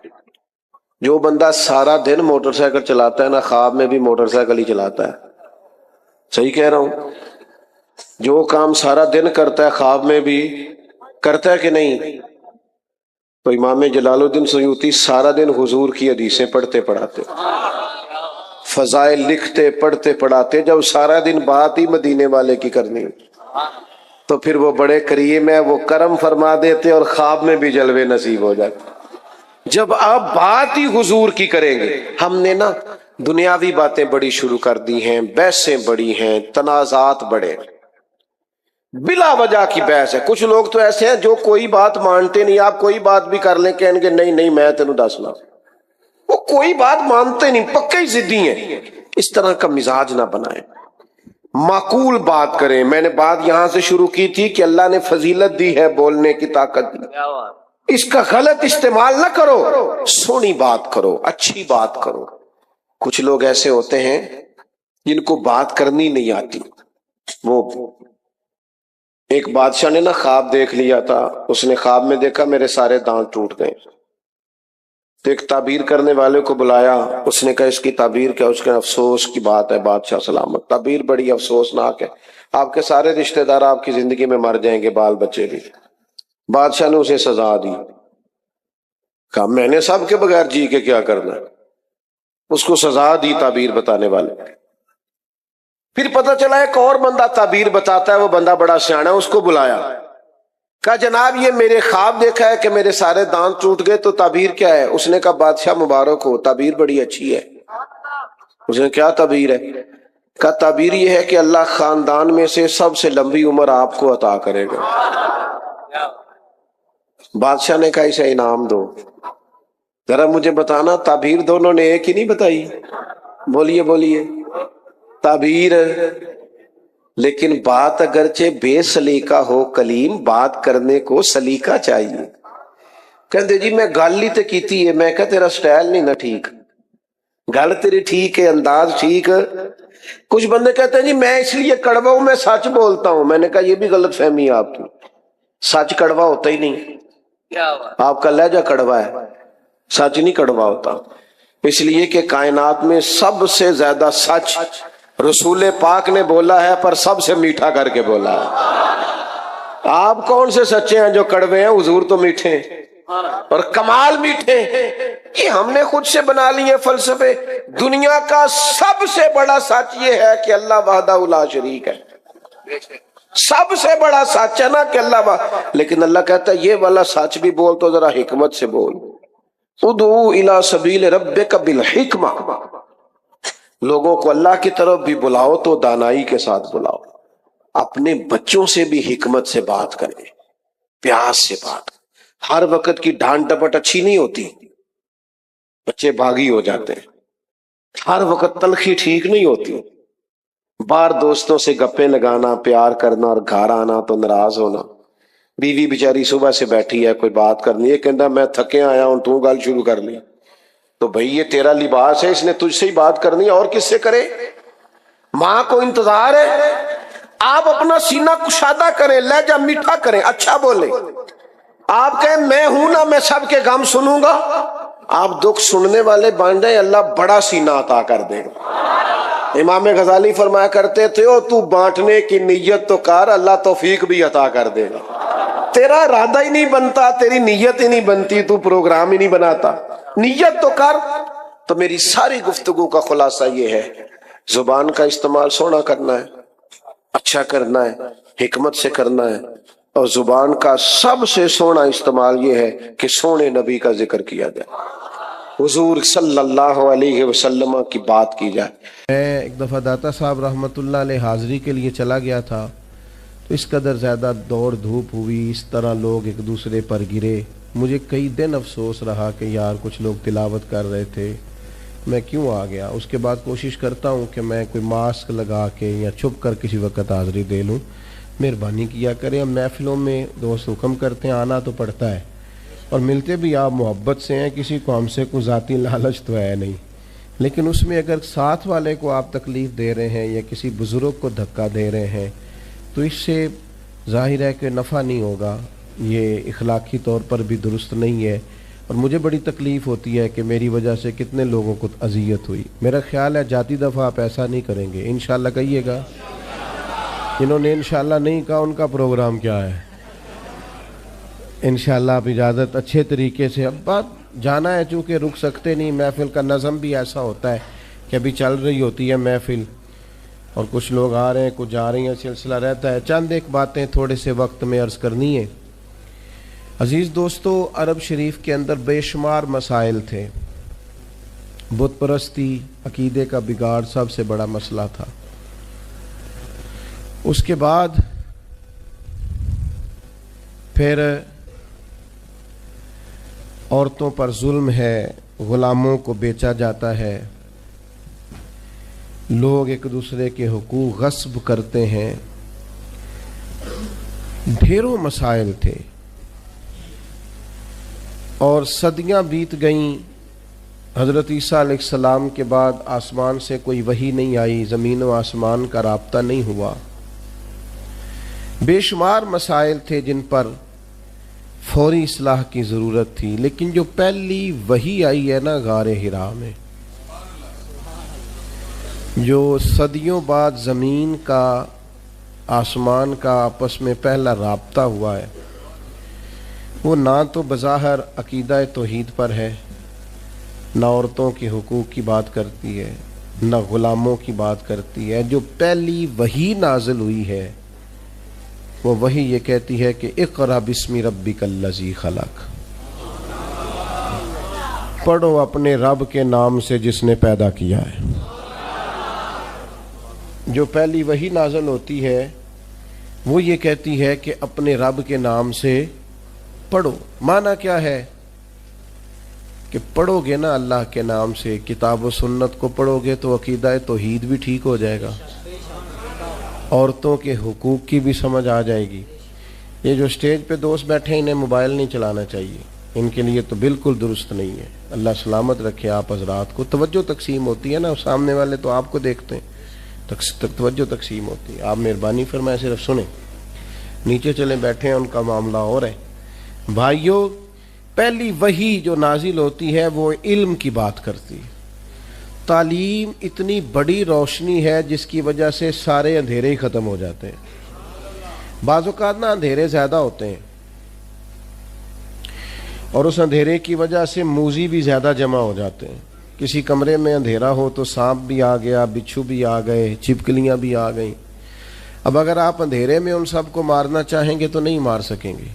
جو بندہ سارا دن موٹر سائیکل چلاتا ہے نا، خواب میں بھی موٹر سائیکل ہی چلاتا ہے، صحیح کہہ رہا ہوں؟ جو کام سارا دن کرتا ہے خواب میں بھی کرتا ہے کہ نہیں؟ تو امام جلال الدین سیوطی سارا دن حضور کی حدیثیں پڑھتے پڑھاتے، فضائل لکھتے پڑھتے پڑھاتے، جب سارا دن بات ہی مدینے والے کی کرنی تو پھر وہ بڑے کریم ہے، وہ کرم فرما دیتے اور خواب میں بھی جلوے نصیب ہو جاتے۔ جب آپ بات ہی حضور کی کریں گے، ہم نے نا دنیاوی باتیں بڑی شروع کر دی ہیں، بحثیں بڑی ہیں، تنازعات بڑے، بلا وجہ کی بحث ہے۔ کچھ لوگ تو ایسے ہیں جو کوئی بات مانتے نہیں، آپ کوئی بات بھی کر لیں کہیں گے نہیں نہیں میں تینوں دسنا، وہ کوئی بات مانتے نہیں، پکے ہی ضدی ہیں۔ اس طرح کا مزاج نہ بنائیں، معقول بات کریں۔ میں نے بات یہاں سے شروع کی تھی کہ اللہ نے فضیلت دی ہے، بولنے کی طاقت دی، اس کا غلط استعمال نہ کرو، سونی بات کرو، اچھی بات کرو۔ کچھ لوگ ایسے ہوتے ہیں جن کو بات کرنی نہیں آتی۔ وہ ایک بادشاہ نے نا خواب دیکھ لیا تھا، اس نے خواب میں دیکھا میرے سارے دانت ٹوٹ گئے، تو ایک تعبیر کرنے والے کو بلایا، اس نے کہا اس کی تعبیر کیا؟ اس کے افسوس کی بات ہے بادشاہ سلامت، تعبیر بڑی افسوسناک ہے، آپ کے سارے رشتہ دار آپ کی زندگی میں مر جائیں گے، بال بچے بھی۔ بادشاہ نے اسے سزا دی، کہا میں نے سب کے بغیر جی کے کیا کرنا ہے، اس کو سزا دی تعبیر بتانے والے۔ پھر پتہ چلا ایک اور بندہ تعبیر بتاتا ہے، وہ بندہ بڑا سیانا ہے، اس کو بلایا، کہا جناب یہ میرے خواب دیکھا ہے کہ میرے سارے دانت ٹوٹ گئے، تو تعبیر کیا ہے؟ اس نے کہا بادشاہ مبارک ہو، تعبیر بڑی اچھی ہے۔ اس نے کیا تعبیر ہے؟ کہا تعبیر یہ ہے کہ اللہ خاندان میں سے سب سے لمبی عمر آپ کو عطا کرے گا۔ بادشاہ نے کہا اسے انعام دو۔ ذرا مجھے بتانا تعبیر دونوں نے ایک ہی نہیں بتائی؟ بولیے بولیے۔ تعبیر، لیکن بات اگرچہ بے سلیقہ ہو کلیم، بات کرنے کو سلیقہ چاہیے۔ کہتے جی میں گل ہی تے کیتی ہے، میں کہا تیرا سٹائل نہیں نا ٹھیک، گل تیری ٹھیک ہے، انداز ٹھیک۔ کچھ بندے کہتے ہیں جی میں اس لیے کڑوا ہوں، میں سچ بولتا ہوں۔ میں نے کہا یہ بھی غلط فہمی ہے آپ کی، سچ کڑوا ہوتا ہی نہیں، آپ کا لہجہ کڑوا ہے، سچ نہیں کڑوا ہوتا۔ اس لیے کہ کائنات میں سب سے زیادہ سچ رسول پاک نے بولا ہے، پر سب سے میٹھا کر کے بولا ہے۔ آپ کون سے سچے ہیں جو کڑوے ہیں؟ حضور تو میٹھے ہیں، اور کمال میٹھے ہیں۔ یہ ہم نے خود سے بنا لیے فلسفے۔ دنیا کا سب سے بڑا سچ یہ ہے کہ اللہ وحدہ لا شریک ہے، سب سے بڑا سچ ہے نا کہ اللہ لیکن اللہ کہتا ہے یہ والا سچ بھی بول تو ذرا حکمت سے بول۔ ادعو الی سبیل ربک بالحکمہ، لوگوں کو اللہ کی طرف بھی بلاؤ تو دانائی کے ساتھ بلاؤ۔ اپنے بچوں سے بھی حکمت سے بات کریں، پیاس سے بات کریں۔ ہر وقت کی ڈانٹ ڈپٹ اچھی نہیں ہوتی، بچے باغی ہو جاتے ہیں۔ ہر وقت تلخی ٹھیک نہیں ہوتی، باہر دوستوں سے گپیں لگانا، پیار کرنا، اور گھر آنا تو ناراض ہونا۔ بیوی بیچاری صبح سے بیٹھی ہے، کوئی بات کرنی ہے، کہنا میں تھکے آیا ہوں، تو گل شروع کر لی، تو بھئی یہ تیرا لباس ہے، اس نے تجھ سے ہی بات کرنی ہے، اور کس سے کرے؟ ماں کو انتظار ہے۔ آپ اپنا سینہ کشادہ کریں، لہجہ میٹھا کریں، اچھا بولیں۔ آپ کہیں میں ہوں نا، میں سب کے غم سنوں گا، آپ دکھ سننے والے بن جائیں، اللہ بڑا سینہ عطا کر دے گا۔ امام غزالی فرمایا کرتے تھے او تو بانٹنے کی نیت تو کر، اللہ توفیق بھی عطا کر دے گا۔ تیرا ارادہ ہی نہیں بنتا، تیری نیت ہی نہیں بنتی، تو پروگرام ہی نہیں بناتا، نیت تو کر۔ تو میری ساری گفتگو کا خلاصہ یہ ہے، زبان کا استعمال سونا کرنا ہے، اچھا کرنا ہے، حکمت سے کرنا ہے، اور زبان کا سب سے سونا استعمال یہ ہے کہ سونے نبی کا ذکر کیا جائے، حضور صلی اللہ علیہ وسلم کی بات کی جائے۔ میں ایک دفعہ داتا صاحب رحمۃ اللہ علیہ حاضری کے لیے چلا گیا تھا، تو اس قدر زیادہ دوڑ دھوپ ہوئی، اس طرح لوگ ایک دوسرے پر گرے، مجھے کئی دن افسوس رہا کہ یار کچھ لوگ تلاوت کر رہے تھے، میں کیوں آ گیا۔ اس کے بعد کوشش کرتا ہوں کہ میں کوئی ماسک لگا کے یا چھپ کر کسی وقت حاضری دے لوں۔ مہربانی کیا کریں، ہم محفلوں میں دوست حکم کرتے ہیں، آنا تو پڑتا ہے، اور ملتے بھی آپ محبت سے ہیں، کسی کو ہم سے کوئی ذاتی لالچ تو ہے نہیں، لیکن اس میں اگر ساتھ والے کو آپ تکلیف دے رہے ہیں یا کسی بزرگ کو دھکا دے رہے ہیں تو اس سے ظاہر ہے کہ نفع نہیں ہوگا، یہ اخلاقی طور پر بھی درست نہیں ہے، اور مجھے بڑی تکلیف ہوتی ہے کہ میری وجہ سے کتنے لوگوں کو اذیت ہوئی۔ میرا خیال ہے جاتی دفعہ آپ ایسا نہیں کریں گے، انشاءاللہ کہیے گا۔ جنہوں نے انشاءاللہ نہیں کہا ان کا پروگرام کیا ہے؟ انشاءاللہ آپ اجازت اچھے طریقے سے، اب بات جانا ہے چونکہ رک سکتے نہیں، محفل کا نظم بھی ایسا ہوتا ہے کہ ابھی چل رہی ہوتی ہے محفل اور کچھ لوگ آ رہے ہیں کچھ جا رہی ہیں، سلسلہ رہتا ہے۔ چند ایک باتیں تھوڑے سے وقت میں عرض کرنی ہے۔ عزیز دوستو، عرب شریف کے اندر بے شمار مسائل تھے، بت پرستی، عقیدے کا بگاڑ سب سے بڑا مسئلہ تھا۔ اس کے بعد پھر عورتوں پر ظلم ہے، غلاموں کو بیچا جاتا ہے، لوگ ایک دوسرے کے حقوق غصب کرتے ہیں، ڈھیروں مسائل تھے، اور صدیاں بیت گئیں۔ حضرت عیسیٰ علیہ السلام کے بعد آسمان سے کوئی وحی نہیں آئی، زمین و آسمان کا رابطہ نہیں ہوا، بے شمار مسائل تھے جن پر فوری اصلاح کی ضرورت تھی۔ لیکن جو پہلی وحی آئی ہے نا غار حرا میں، جو صدیوں بعد زمین کا آسمان کا آپس میں پہلا رابطہ ہوا ہے، وہ نہ تو بظاہر عقیدہ توحید پر ہے، نہ عورتوں کے حقوق کی بات کرتی ہے، نہ غلاموں کی بات کرتی ہے. جو پہلی وحی نازل ہوئی ہے وہ وحی یہ کہتی ہے کہ اقرا بسم ربک الذی خلق، پڑھو اپنے رب کے نام سے جس نے پیدا کیا ہے. جو پہلی وحی نازل ہوتی ہے وہ یہ کہتی ہے کہ اپنے رب کے نام سے پڑھو. معنی کیا ہے کہ پڑھو گے نا اللہ کے نام سے، کتاب و سنت کو پڑھو گے تو عقیدہ توحید بھی ٹھیک ہو جائے گا، عورتوں کے حقوق کی بھی سمجھ آ جائے گی. یہ جو سٹیج پہ دوست بیٹھے ہیں انہیں موبائل نہیں چلانا چاہیے، ان کے لیے تو بالکل درست نہیں ہے. اللہ سلامت رکھے آپ حضرات کو. توجہ تقسیم ہوتی ہے نا، سامنے والے تو آپ کو دیکھتے ہیں، توجہ تقسیم ہوتی ہے. آپ مہربانی فرمائیں صرف سنیں. نیچے چلے بیٹھے ہیں ان کا معاملہ اور ہے. بھائیوں، پہلی وحی جو نازل ہوتی ہے وہ علم کی بات کرتی ہے. تعلیم اتنی بڑی روشنی ہے جس کی وجہ سے سارے اندھیرے ہی ختم ہو جاتے ہیں. بعض اوقات نا اندھیرے زیادہ ہوتے ہیں اور اس اندھیرے کی وجہ سے موذی بھی زیادہ جمع ہو جاتے ہیں. کسی کمرے میں اندھیرا ہو تو سانپ بھی آ گیا، بچھو بھی آ گئے، چھپکلیاں بھی آ گئیں. اب اگر آپ اندھیرے میں ان سب کو مارنا چاہیں گے تو نہیں مار سکیں گے،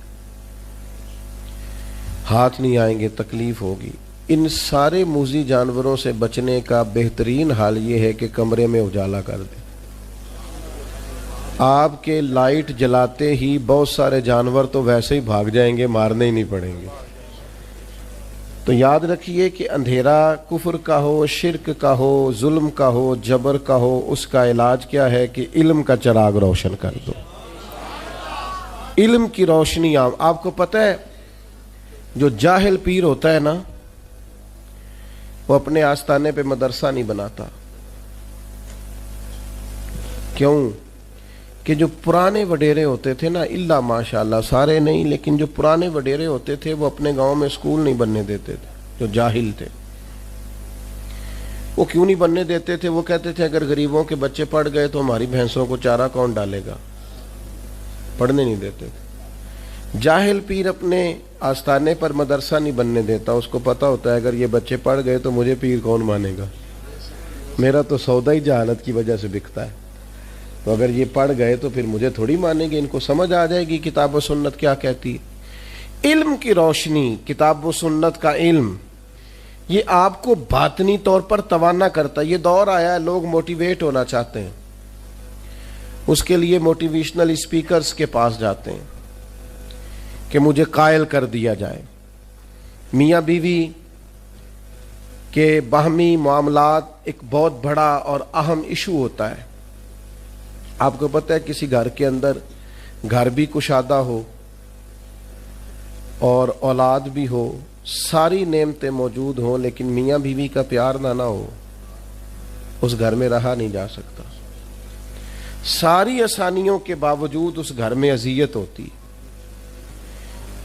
ہاتھ نہیں آئیں گے، تکلیف ہوگی. ان سارے موذی جانوروں سے بچنے کا بہترین حال یہ ہے کہ کمرے میں اجالا کر دیں. آپ کے لائٹ جلاتے ہی بہت سارے جانور تو ویسے ہی بھاگ جائیں گے، مارنے ہی نہیں پڑیں گے. تو یاد رکھیے کہ اندھیرا کفر کا ہو، شرک کا ہو، ظلم کا ہو، جبر کا ہو، اس کا علاج کیا ہے کہ علم کا چراغ روشن کر دو. علم کی روشنی عام. آپ کو پتہ ہے جو جاہل پیر ہوتا ہے نا وہ اپنے آستانے پہ مدرسہ نہیں بناتا. کیوں؟ کہ جو پرانے وڈیرے ہوتے تھے نا، اللہ ماشاءاللہ سارے نہیں لیکن جو پرانے وڈیرے ہوتے تھے وہ اپنے گاؤں میں اسکول نہیں بننے دیتے تھے. جو جاہل تھے وہ کیوں نہیں بننے دیتے تھے؟ وہ کہتے تھے اگر غریبوں کے بچے پڑھ گئے تو ہماری بھینسوں کو چارہ کون ڈالے گا. پڑھنے نہیں دیتے تھے. جاہل پیر اپنے آستانے پر مدرسہ نہیں بننے دیتا. اس کو پتا ہوتا ہے اگر یہ بچے پڑھ گئے تو مجھے پیر کون مانے گا، میرا تو سودا ہی جہالت کی وجہ سے بکتا ہے. تو اگر یہ پڑھ گئے تو پھر مجھے تھوڑی مانیں گے. ان کو سمجھ آ جائے گی کتاب و سنت کیا کہتی ہے. علم کی روشنی، کتاب و سنت کا علم، یہ آپ کو باطنی طور پر توانا کرتا ہے. یہ دور آیا ہے لوگ موٹیویٹ ہونا چاہتے ہیں، اس کے لیے موٹیویشنل اسپیکرز کے پاس جاتے ہیں کہ مجھے قائل کر دیا جائے. میاں بیوی کے باہمی معاملات ایک بہت بڑا اور اہم ایشو ہوتا ہے. آپ کو پتہ ہے کسی گھر کے اندر گھر بھی کشادہ ہو اور اولاد بھی ہو، ساری نعمتیں موجود ہوں، لیکن میاں بیوی کا پیار نہ ہو، اس گھر میں رہا نہیں جا سکتا. ساری آسانیوں کے باوجود اس گھر میں اذیت ہوتی.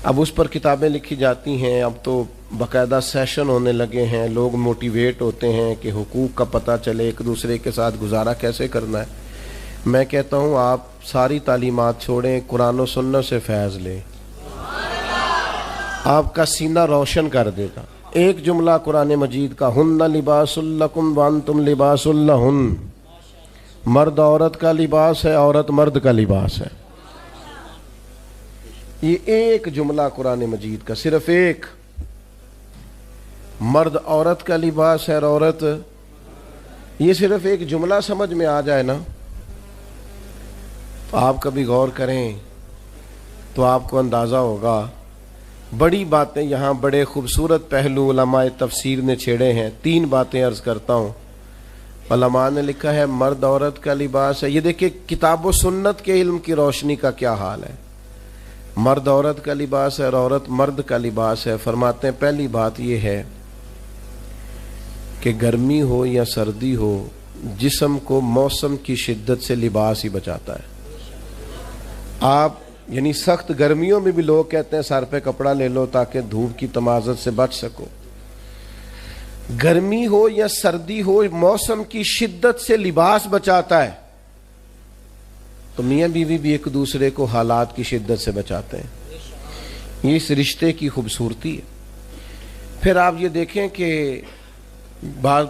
اب اس پر کتابیں لکھی جاتی ہیں، اب تو باقاعدہ سیشن ہونے لگے ہیں، لوگ موٹیویٹ ہوتے ہیں کہ حقوق کا پتہ چلے، ایک دوسرے کے ساتھ گزارا کیسے کرنا ہے. میں کہتا ہوں آپ ساری تعلیمات چھوڑیں، قرآن و سنت سے فیض لیں، آپ کا سینہ روشن کر دے گا. ایک جملہ قرآن مجید کا، ہن لباس لکم وانتم لباس لہن، مرد عورت کا لباس ہے، عورت مرد کا لباس ہے. یہ ایک جملہ قرآن مجید کا، صرف ایک. مرد عورت کا لباس ہے اور عورت، یہ صرف ایک جملہ سمجھ میں آ جائے نا، آپ کبھی غور کریں تو آپ کو اندازہ ہوگا. بڑی باتیں یہاں، بڑے خوبصورت پہلو علماء تفسیر نے چھیڑے ہیں. 3 باتیں عرض کرتا ہوں. علماء نے لکھا ہے مرد عورت کا لباس ہے. یہ دیکھیں کتاب و سنت کے علم کی روشنی کا کیا حال ہے. مرد عورت کا لباس ہے اور عورت مرد کا لباس ہے. فرماتے ہیں پہلی بات یہ ہے کہ گرمی ہو یا سردی ہو، جسم کو موسم کی شدت سے لباس ہی بچاتا ہے. آپ یعنی سخت گرمیوں میں بھی لوگ کہتے ہیں سر پہ کپڑا لے لو تاکہ دھوپ کی تمازت سے بچ سکو. گرمی ہو یا سردی ہو، موسم کی شدت سے لباس بچاتا ہے. تو میاں بیوی بھی ایک دوسرے کو حالات کی شدت سے بچاتے ہیں. یہ اس رشتے کی خوبصورتی ہے. پھر آپ یہ دیکھیں کہ بعض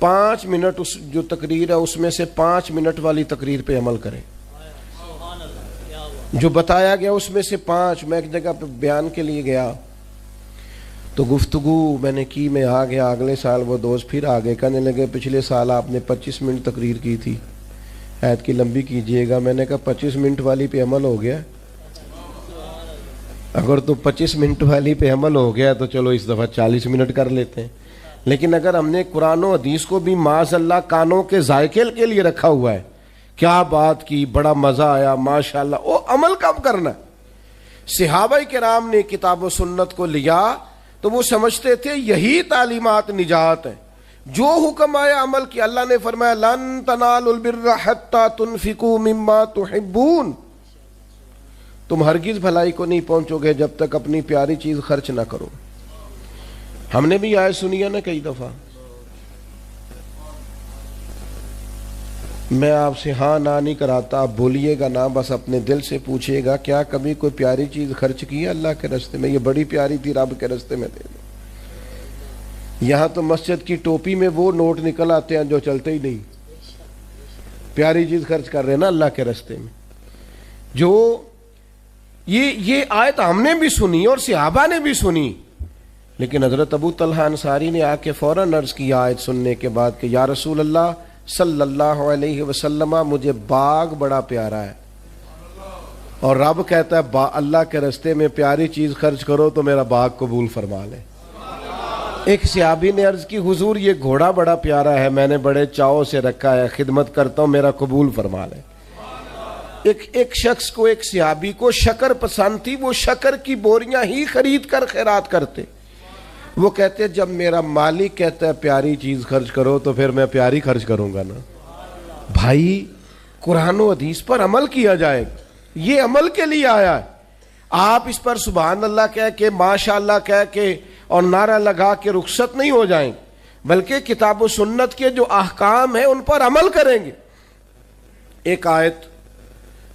5 منٹ اس جو تقریر ہے اس میں سے 5 منٹ والی تقریر پہ عمل کریں. جو بتایا گیا اس میں سے 5. میں ایک جگہ پہ بیان کے لیے گیا تو گفتگو میں نے کی, میں آ گیا. اگلے سال وہ دوست پھر آ گئے, کہنے لگے پچھلے سال آپ نے 25 منٹ تقریر کی تھی, عید کی لمبی کیجئے گا. میں نے کہا 25 منٹ والی پہ عمل ہو گیا, اگر تو 25 منٹ والی پہ عمل ہو گیا تو چلو اس دفعہ 40 منٹ کر لیتے ہیں. لیکن اگر ہم نے قرآن و حدیث کو بھی معاذ اللہ کانوں کے ذائقے کے لیے رکھا ہوا ہے, کیا بات کی, بڑا مزہ آیا, ماشاءاللہ, وہ عمل کب کرنا. صحابہ کرام نے کتاب و سنت کو لیا تو وہ سمجھتے تھے یہی تعلیمات نجات ہیں. جو حکم آیا عمل کیا. اللہ نے فرمایا لن تنالوا البر حتى تنفقوا مما تحبون, تم ہرگز بھلائی کو نہیں پہنچو گے جب تک اپنی پیاری چیز خرچ نہ کرو. ہم نے بھی آیت سنی ہے نا کئی دفعہ. میں آپ سے ہاں نہ نہیں کراتا, آپ بولیے گا نا, بس اپنے دل سے پوچھئے گا کیا کبھی کوئی پیاری چیز خرچ کی ہے اللہ کے راستے میں؟ یہ بڑی پیاری تھی, رب کے راستے میں دے دو. یہاں تو مسجد کی ٹوپی میں وہ نوٹ نکل آتے ہیں جو چلتے ہی نہیں. پیاری چیز خرچ کر رہے ہیں نا اللہ کے راستے میں. جو یہ آیت ہم نے بھی سنی اور صحابہ نے بھی سنی, لیکن حضرت ابو طلحہ انصاری نے آ کے فوراً عرض کیا آیت سننے کے بعد کہ یا رسول اللہ صلی اللہ علیہ وسلم, مجھے باغ بڑا پیارا ہے اور رب کہتا ہے اللہ کے راستے میں پیاری چیز خرچ کرو تو میرا باغ قبول فرما لے. ایک صحابی نے عرض کی حضور یہ گھوڑا بڑا پیارا ہے, میں نے بڑے چاؤ سے رکھا ہے, خدمت کرتا ہوں, میرا قبول فرما لے. ایک شخص کو, ایک صحابی کو شکر پسند تھی, وہ شکر کی بوریاں ہی خرید کر خیرات کرتے. وہ کہتے جب میرا مالک کہتا ہے پیاری چیز خرچ کرو تو پھر میں پیاری خرچ کروں گا نا. بھائی قرآن و حدیث پر عمل کیا جائے گا, یہ عمل کے لیے آیا ہے. آپ اس پر سبحان اللہ کہہ کے, ماشاء اللہ کہہ کے اور نعرہ لگا کے رخصت نہیں ہو جائیں, بلکہ کتاب و سنت کے جو احکام ہیں ان پر عمل کریں گے. ایک آیت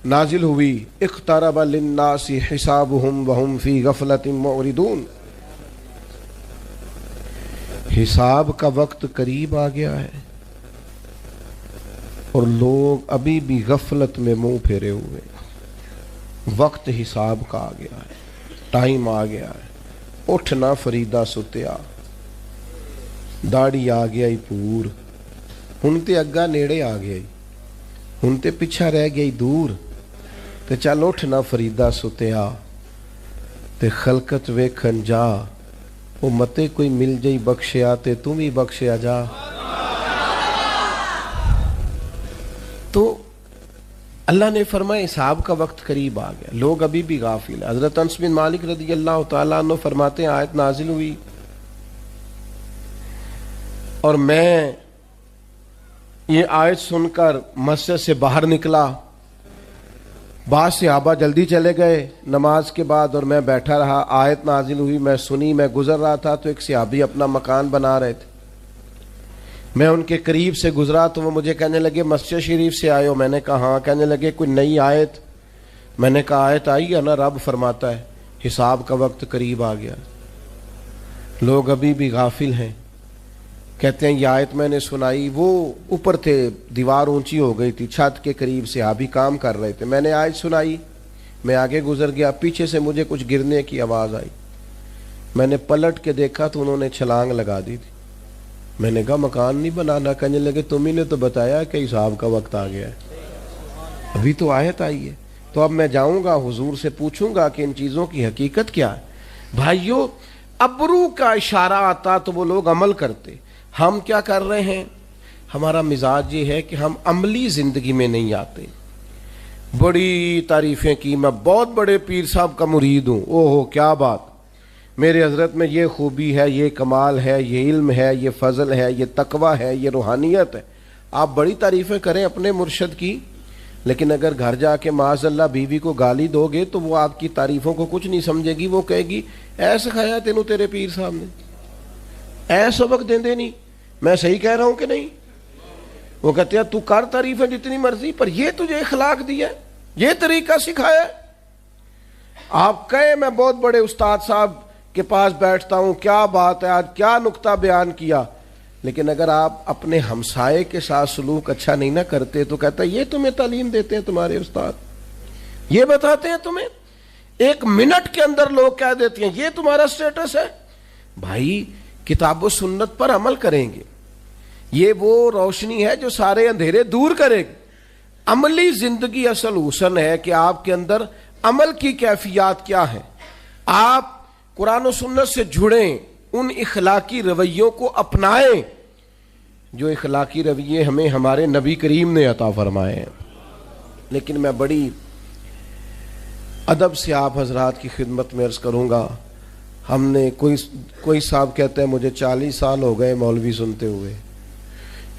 نازل ہوئی اقترب للناس حسابهم وهم فی غفلۃ معرضون, حساب کا وقت قریب آ گیا ہے اور لوگ ابھی بھی غفلت میں منہ پھیرے ہوئے. وقت حساب کا آ گیا ہے, ٹائم آ گیا ہے. اٹھنا فریدہ ستیا, داڑھی آ گیا ہی پور, ہن تے اگا نیڑے آ گیا ہی, ہن تے پیچھا رہ گیا ہی دور. تے چل اٹھنا فریدہ ستیا تے خلقت ویکھن جا, وہ متے کوئی مل جائی بخشیا تے تم ہی بخشیا جا. تو اللہ نے فرمایا حساب کا وقت قریب آ گیا, لوگ ابھی بھی غافل ہیں. حضرت انس بن مالک رضی اللہ تعالیٰ عنہ فرماتے ہیں آیت نازل ہوئی اور میں یہ آیت سن کر مسجد سے باہر نکلا. بعض صحابہ جلدی چلے گئے نماز کے بعد اور میں بیٹھا رہا. آیت نازل ہوئی, میں سنی, میں گزر رہا تھا تو ایک صحابی اپنا مکان بنا رہے تھے. میں ان کے قریب سے گزرا تو وہ مجھے کہنے لگے مسجد شریف سے آئے ہو؟ میں نے کہا ہاں. کہنے لگے کوئی نئی آیت؟ میں نے کہا آیت آئی ہے نا, رب فرماتا ہے حساب کا وقت قریب آ گیا. لوگ ابھی بھی غافل ہیں. کہتے ہیں یہ آیت میں نے سنائی, وہ اوپر تھے, دیوار اونچی ہو گئی تھی, چھت کے قریب سے صحابی کام کر رہے تھے. میں نے آیت سنائی, میں آگے گزر گیا, پیچھے سے مجھے کچھ گرنے کی آواز آئی. میں نے پلٹ کے دیکھا تو انہوں نے چھلانگ لگا دی تھی. میں نے کہا مکان نہیں بنانا. کہنے لگے تم ہی نے تو بتایا کہ حساب کا وقت آ گیا ہے, ابھی تو آیت آئی ہے. تو اب میں جاؤں گا حضور سے پوچھوں گا کہ ان چیزوں کی حقیقت کیا ہے. بھائیو ابرو کا اشارہ آتا تو وہ لوگ عمل کرتے. ہم کیا کر رہے ہیں, ہمارا مزاج یہ ہے کہ ہم عملی زندگی میں نہیں آتے. بڑی تعریفیں کی, میں بہت بڑے پیر صاحب کا مرید ہوں, اوہو کیا بات, میرے حضرت میں یہ خوبی ہے, یہ کمال ہے, یہ علم ہے, یہ فضل ہے, یہ تقوی ہے, یہ روحانیت ہے. آپ بڑی تعریفیں کریں اپنے مرشد کی, لیکن اگر گھر جا کے معاذ اللہ بیوی کو گالی دو گے تو وہ آپ کی تعریفوں کو کچھ نہیں سمجھے گی. وہ کہے گی اے سکھایا تینوں تیرے پیر صاحب نے, اے سبق دیندے نہیں, میں صحیح کہہ رہا ہوں کہ نہیں. وہ کہتے ہیں تو کر تعریفیں جتنی مرضی, پر یہ تجھے اخلاق دیا ہے, یہ طریقہ سکھایا ہے. آپ کہیں میں بہت بڑے استاد صاحب کے پاس بیٹھتا ہوں, کیا بات ہے, آج کیا نکتہ بیان کیا. لیکن اگر آپ اپنے ہمسائے کے ساتھ سلوک اچھا نہیں نہ کرتے تو کہتا ہے یہ تمہیں تعلیم دیتے ہیں تمہارے استاد, یہ بتاتے ہیں تمہیں, ایک منٹ کے اندر لوگ کہہ دیتے ہیں یہ تمہارا سٹیٹس ہے. بھائی کتاب و سنت پر عمل کریں گے, یہ وہ روشنی ہے جو سارے اندھیرے دور کرے گی. عملی زندگی اصل حسن ہے کہ آپ کے اندر عمل کی کیفیات کیا ہے, آپ قرآن و سنت سے جڑیں, ان اخلاقی رویوں کو اپنائیں جو اخلاقی رویے ہمیں ہمارے نبی کریم نے عطا فرمائے ہیں. لیکن میں بڑی ادب سے آپ حضرات کی خدمت میں عرض کروں گا, ہم نے کوئی صاحب کہتا ہے مجھے 40 سال ہو گئے مولوی سنتے ہوئے,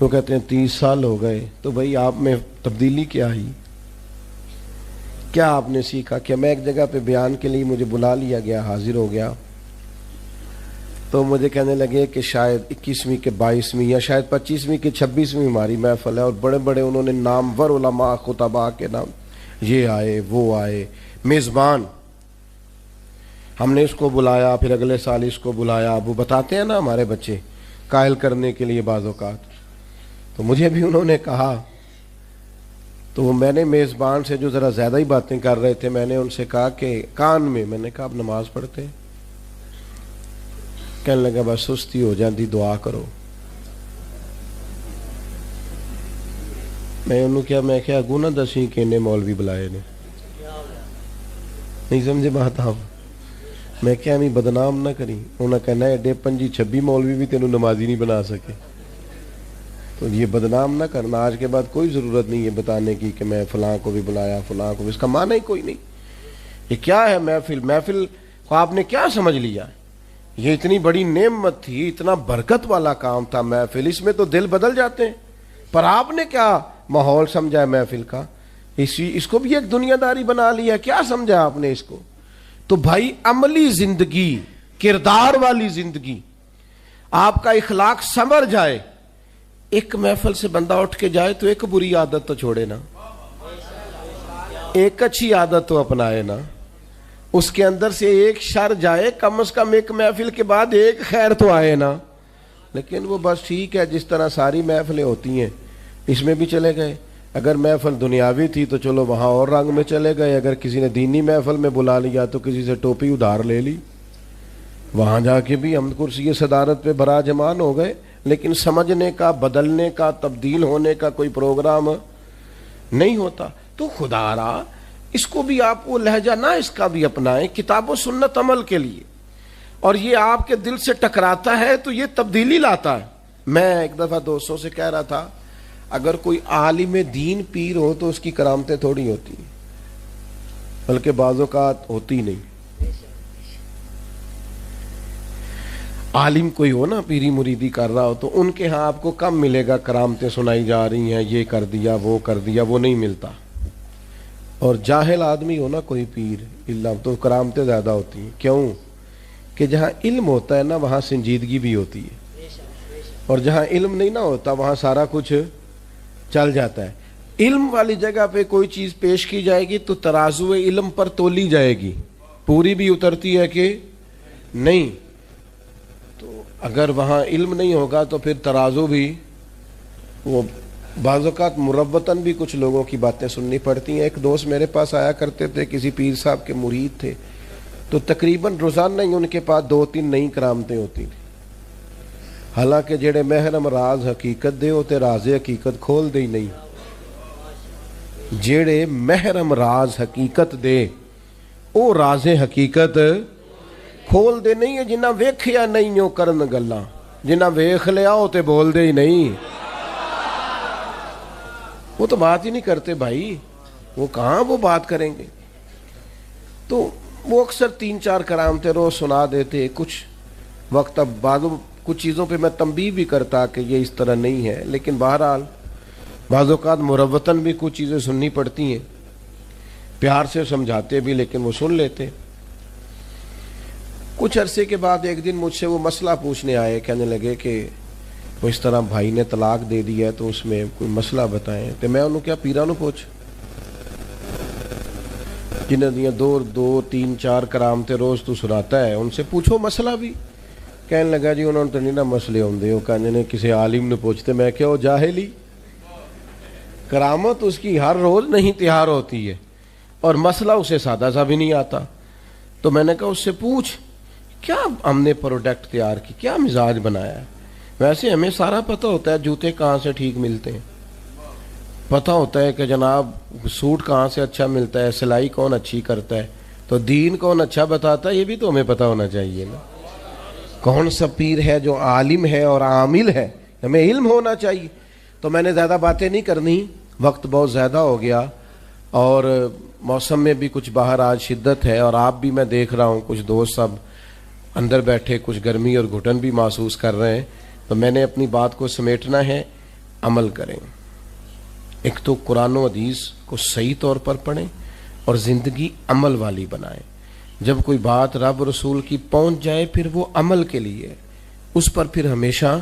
وہ کہتے ہیں 30 سال ہو گئے. تو بھائی آپ میں تبدیلی کیا آئی, کیا آپ نے سیکھا؟ کہ میں ایک جگہ پہ بیان کے لیے مجھے بلا لیا گیا, حاضر ہو گیا, تو مجھے کہنے لگے کہ شاید 21ویں کے 22ویں یا شاید 25ویں کے 26ویں ہماری محفل ہے, اور بڑے بڑے انہوں نے نامور علماء خطباء کے نام, یہ آئے وہ آئے, میزبان. ہم نے اس کو بلایا, پھر اگلے سال اس کو بلایا. وہ بتاتے ہیں نا ہمارے بچے قائل کرنے کے لیے بعض اوقات, تو مجھے بھی انہوں نے کہا, تو میں نے میزبان سے جو ذرا زیادہ ہی باتیں کر رہے تھے, میں نے ان سے کہا کہ کان میں نے کہا آپ نماز پڑھتے ہیں؟ کہنے لگا بس سستی ہو جاتی, دعا کرو. میں انہوں کیا میں کیا گنا دسی کہ انہیں مولوی بلائے نے, نہیں سمجھے بات آپ؟ میں کیا نہیں بدنام نہ کری, انہوں نے کہنا ہے ایڈے 25-26 مولوی بھی تینوں نمازی نہیں بنا سکے. تو یہ بدنام نہ کرنا, آج کے بعد کوئی ضرورت نہیں ہے بتانے کی کہ میں فلاں کو بھی بلایا فلاں کو بھی, اس کا معنی ہی کوئی نہیں. یہ کیا ہے محفل کو آپ نے کیا سمجھ لیا؟ یہ اتنی بڑی نعمت تھی, اتنا برکت والا کام تھا محفل, اس میں تو دل بدل جاتے ہیں. پر آپ نے کیا ماحول سمجھا ہے محفل کا, اس کو بھی ایک دنیا داری بنا لیا, کیا سمجھا آپ نے اس کو؟ تو بھائی عملی زندگی, کردار والی زندگی, آپ کا اخلاق سنور جائے. ایک محفل سے بندہ اٹھ کے جائے تو ایک بری عادت تو چھوڑے نا, ایک اچھی عادت تو اپنائے نا, اس کے اندر سے ایک شر جائے, کم از کم ایک محفل کے بعد ایک خیر تو آئے نا. لیکن وہ بس ٹھیک ہے جس طرح ساری محفلیں ہوتی ہیں اس میں بھی چلے گئے. اگر محفل دنیاوی تھی تو چلو وہاں اور رنگ میں چلے گئے, اگر کسی نے دینی محفل میں بلا لیا تو کسی سے ٹوپی ادھار لے لی, وہاں جا کے بھی ہم کرسی صدارت پہ برا جمان ہو گئے. لیکن سمجھنے کا, بدلنے کا, تبدیل ہونے کا کوئی پروگرام نہیں ہوتا. تو خدا را اس کو بھی آپ وہ لہجہ نہ اس کا بھی اپنائیں کتاب و سنت عمل کے لیے, اور یہ آپ کے دل سے ٹکراتا ہے تو یہ تبدیلی لاتا ہے. میں ایک دفعہ دوستوں سے کہہ رہا تھا, اگر کوئی عالم دین پیر ہو تو اس کی کرامتیں تھوڑی ہوتی ہیں, بلکہ بعض اوقات ہوتی نہیں. عالم کوئی ہو نا, پیری مریدی کر رہا ہو, تو ان کے ہاں آپ کو کم ملے گا کرامتیں سنائی جا رہی ہیں, یہ کر دیا وہ کر دیا, وہ نہیں ملتا. اور جاہل آدمی ہو نا کوئی پیر اللہ, تو کرامتیں زیادہ ہوتی ہیں. کیوں کہ جہاں علم ہوتا ہے نا وہاں سنجیدگی بھی ہوتی ہے, اور جہاں علم نہیں نہ ہوتا وہاں سارا کچھ چل جاتا ہے. علم والی جگہ پہ کوئی چیز پیش کی جائے گی تو ترازو علم پر تولی جائے گی, پوری بھی اترتی ہے کہ نہیں. تو اگر وہاں علم نہیں ہوگا تو پھر ترازو بھی, وہ بعض اوقات مروتاً بھی کچھ لوگوں کی باتیں سننی پڑتی ہیں. ایک دوست میرے پاس آیا کرتے تھے, کسی پیر صاحب کے مرید تھے, تو تقریباً روزانہ ہی ان کے پاس 2-3 نئی کرامتیں ہوتی تھیں. حالانکہ جڑے محرم راز حقیقت دے ہوتے راز حقیقت کھول دے ہی نہیں. جڑے محرم راز حقیقت دے او راز حقیقت کھول دے نہیں ہے. جنہ ویکھیا نہیں ہو کرن گلاں, جنہ ویکھ لیا ہو تے بول دے ہی نہیں, وہ تو بات ہی نہیں کرتے بھائی, وہ کہاں وہ بات کریں گے. تو وہ اکثر 3-4 کرامتیں روز سنا دیتے. کچھ وقت اب بعض کچھ چیزوں پہ میں تنبیہ بھی کرتا کہ یہ اس طرح نہیں ہے, لیکن بہرحال بعض اوقات مروتاً بھی کچھ چیزیں سننی پڑتی ہیں, پیار سے سمجھاتے بھی لیکن وہ سن لیتے. کچھ عرصے کے بعد ایک دن مجھ سے وہ مسئلہ پوچھنے آئے, کہنے لگے کہ وہ اس طرح بھائی نے طلاق دے دی ہے تو اس میں کوئی مسئلہ بتائیں. تو میں انہوں کیا پیرانوں پوچھ, جنہیں دیا 2-3-4 کرامتیں روز تو سناتا ہے, ان سے پوچھو مسئلہ بھی کہنے لگا جی انہوں نے تو نہیں نا مسئلے ہوندے، وہ کہنے نے کسی عالم نے پوچھتے، میں کہ وہ جاہلی، کرامت اس کی ہر روز نہیں تیار ہوتی ہے، اور مسئلہ اسے سادہ سا بھی نہیں آتا. تو میں نے کہا اس سے پوچھ کیا ہم نے پروڈکٹ تیار کی، کیا مزاج بنایا ہے. ویسے ہمیں سارا پتہ ہوتا ہے جوتے کہاں سے ٹھیک ملتے ہیں، پتہ ہوتا ہے کہ جناب سوٹ کہاں سے اچھا ملتا ہے، سلائی کون اچھی کرتا ہے، تو دین کون اچھا بتاتا ہے یہ بھی تو ہمیں پتہ ہونا چاہیے نا. کون سا پیر ہے جو عالم ہے اور عامل ہے، ہمیں علم ہونا چاہیے. تو میں نے زیادہ باتیں نہیں کرنی، وقت بہت زیادہ ہو گیا، اور موسم میں بھی کچھ باہر آج شدت ہے، اور آپ بھی میں دیکھ رہا ہوں کچھ دوست سب اندر بیٹھے کچھ گرمی اور گھٹن بھی محسوس کر رہے ہیں. تو میں نے اپنی بات کو سمیٹنا ہے، عمل کریں. ایک تو قرآن و حدیث کو صحیح طور پر پڑھیں اور زندگی عمل والی بنائیں. جب کوئی بات رب رسول کی پہنچ جائے پھر وہ عمل کے لیے، اس پر پھر ہمیشہ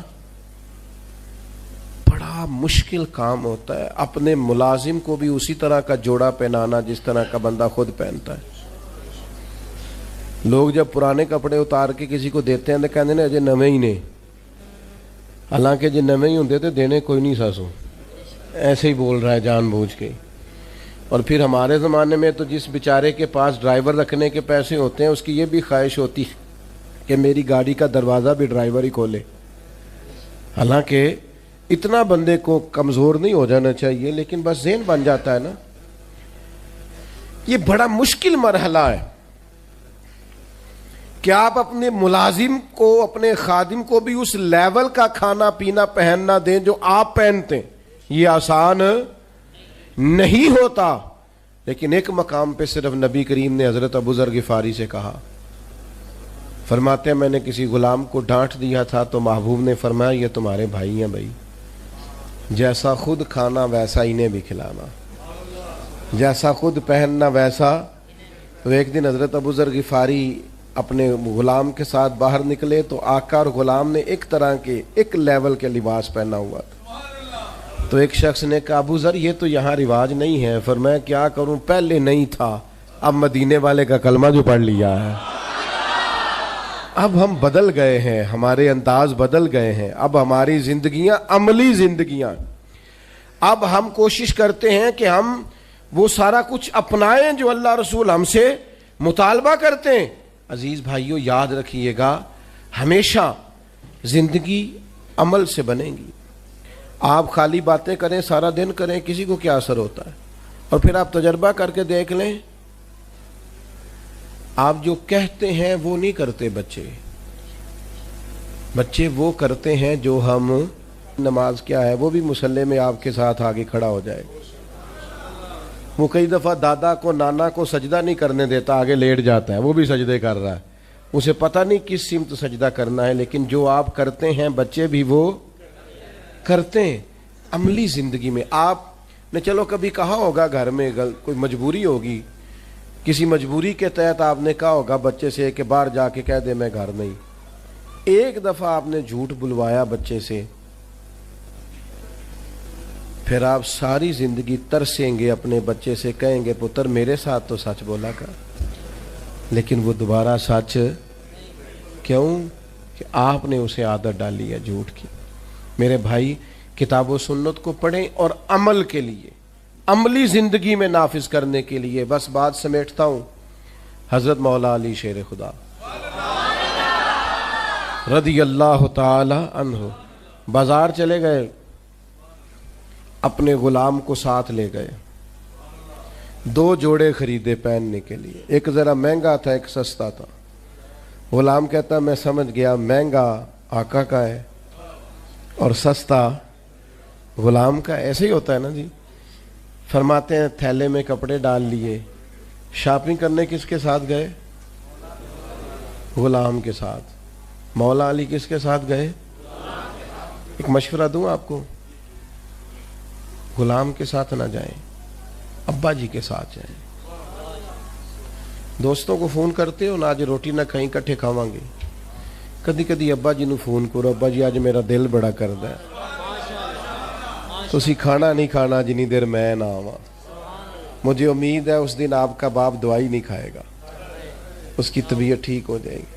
بڑا مشکل کام ہوتا ہے اپنے ملازم کو بھی اسی طرح کا جوڑا پہنانا جس طرح کا بندہ خود پہنتا ہے. لوگ جب پرانے کپڑے اتار کے کسی کو دیتے ہیں تو کہتے ہیں اجے نویں ہی نے، حالانکہ جی نویں ہی ہوندے تو دینے کوئی نہیں ساسو، ایسے ہی بول رہا ہے جان بوجھ کے. اور پھر ہمارے زمانے میں تو جس بیچارے کے پاس ڈرائیور رکھنے کے پیسے ہوتے ہیں اس کی یہ بھی خواہش ہوتی کہ میری گاڑی کا دروازہ بھی ڈرائیور ہی کھولے. حالانکہ اتنا بندے کو کمزور نہیں ہو جانا چاہیے، لیکن بس ذہن بن جاتا ہے نا. یہ بڑا مشکل مرحلہ ہے کہ آپ اپنے ملازم کو، اپنے خادم کو بھی اس لیول کا کھانا پینا پہننا دیں جو آپ پہنتے ہیں. یہ آسان نہیں ہوتا، لیکن ایک مقام پہ صرف نبی کریم نے حضرت ابو ذر غفاری سے کہا، فرماتے ہیں میں نے کسی غلام کو ڈانٹ دیا تھا تو محبوب نے فرمایا یہ تمہارے بھائی ہیں بھائی، جیسا خود کھانا ویسا انہیں بھی کھلانا، جیسا خود پہننا ویسا. تو ایک دن حضرت ابو ذر غفاری اپنے غلام کے ساتھ باہر نکلے تو آقا اور غلام نے ایک طرح کے ایک لیول کے لباس پہنا ہوا تھا. تو ایک شخص نے کہا ابو ذر یہ تو یہاں رواج نہیں ہے. فرمایا کیا کروں، پہلے نہیں تھا، اب مدینے والے کا کلمہ جو پڑھ لیا ہے، اب ہم بدل گئے ہیں، ہمارے انداز بدل گئے ہیں، اب ہماری زندگیاں عملی زندگیاں. اب ہم کوشش کرتے ہیں کہ ہم وہ سارا کچھ اپنائیں جو اللہ رسول ہم سے مطالبہ کرتے ہیں. عزیز بھائیوں یاد رکھیے گا ہمیشہ زندگی عمل سے بنے گی. آپ خالی باتیں کریں سارا دن کریں، کسی کو کیا اثر ہوتا ہے؟ اور پھر آپ تجربہ کر کے دیکھ لیں، آپ جو کہتے ہیں وہ نہیں کرتے بچے وہ کرتے ہیں جو ہم. نماز کیا ہے، وہ بھی مصلی میں آپ کے ساتھ آگے کھڑا ہو جائے. وہ کئی دفعہ دادا کو نانا کو سجدہ نہیں کرنے دیتا، آگے لیٹ جاتا ہے، وہ بھی سجدے کر رہا ہے، اسے پتہ نہیں کس سمت سجدہ کرنا ہے. لیکن جو آپ کرتے ہیں بچے بھی وہ کرتے ہیں. عملی زندگی میں آپ نے چلو کبھی کہا ہوگا گھر میں کوئی مجبوری ہوگی، کسی مجبوری کے تحت آپ نے کہا ہوگا بچے سے کہ باہر جا کے کہہ دے میں گھر نہیں. ایک دفعہ آپ نے جھوٹ بلوایا بچے سے، پھر آپ ساری زندگی ترسیں گے اپنے بچے سے، کہیں گے پتر میرے ساتھ تو سچ بولا کر. لیکن وہ دوبارہ سچ کیوں؟ کہ آپ نے اسے عادت ڈالی ہے جھوٹ کی. میرے بھائی کتاب و سنت کو پڑھیں اور عمل کے لیے، عملی زندگی میں نافذ کرنے کے لیے. بس بات سمیٹتا ہوں. حضرت مولا علی شیر خدا رضی اللہ تعالی عنہ بازار چلے گئے، اپنے غلام کو ساتھ لے گئے، 2 جوڑے خریدے پہننے کے لیے. ایک ذرا مہنگا تھا، ایک سستا تھا. غلام کہتا میں سمجھ گیا مہنگا آقا کا ہے اور سستا غلام کا. ایسے ہی ہوتا ہے نا جی. فرماتے ہیں تھیلے میں کپڑے ڈال لیے. شاپنگ کرنے کس کے ساتھ گئے؟ غلام کے ساتھ. مولا علی کس کے ساتھ گئے؟ ایک مشورہ دوں آپ کو، غلام کے ساتھ نہ جائیں، ابا جی کے ساتھ جائیں. دوستوں کو فون کرتے ہو نا آج روٹی نہ کہیں کٹھے کھاواں گے. کدی کدی ابا جی نو فون کرو، ابا جی آج میرا دل بڑا کردا ہے، تسی کھانا نہیں کھانا جنی دیر میں نہ آواں. مجھے امید ہے اس دن آپ کا باپ دوائی نہیں کھائے گا، اس کی طبیعت ٹھیک ہو جائے گی.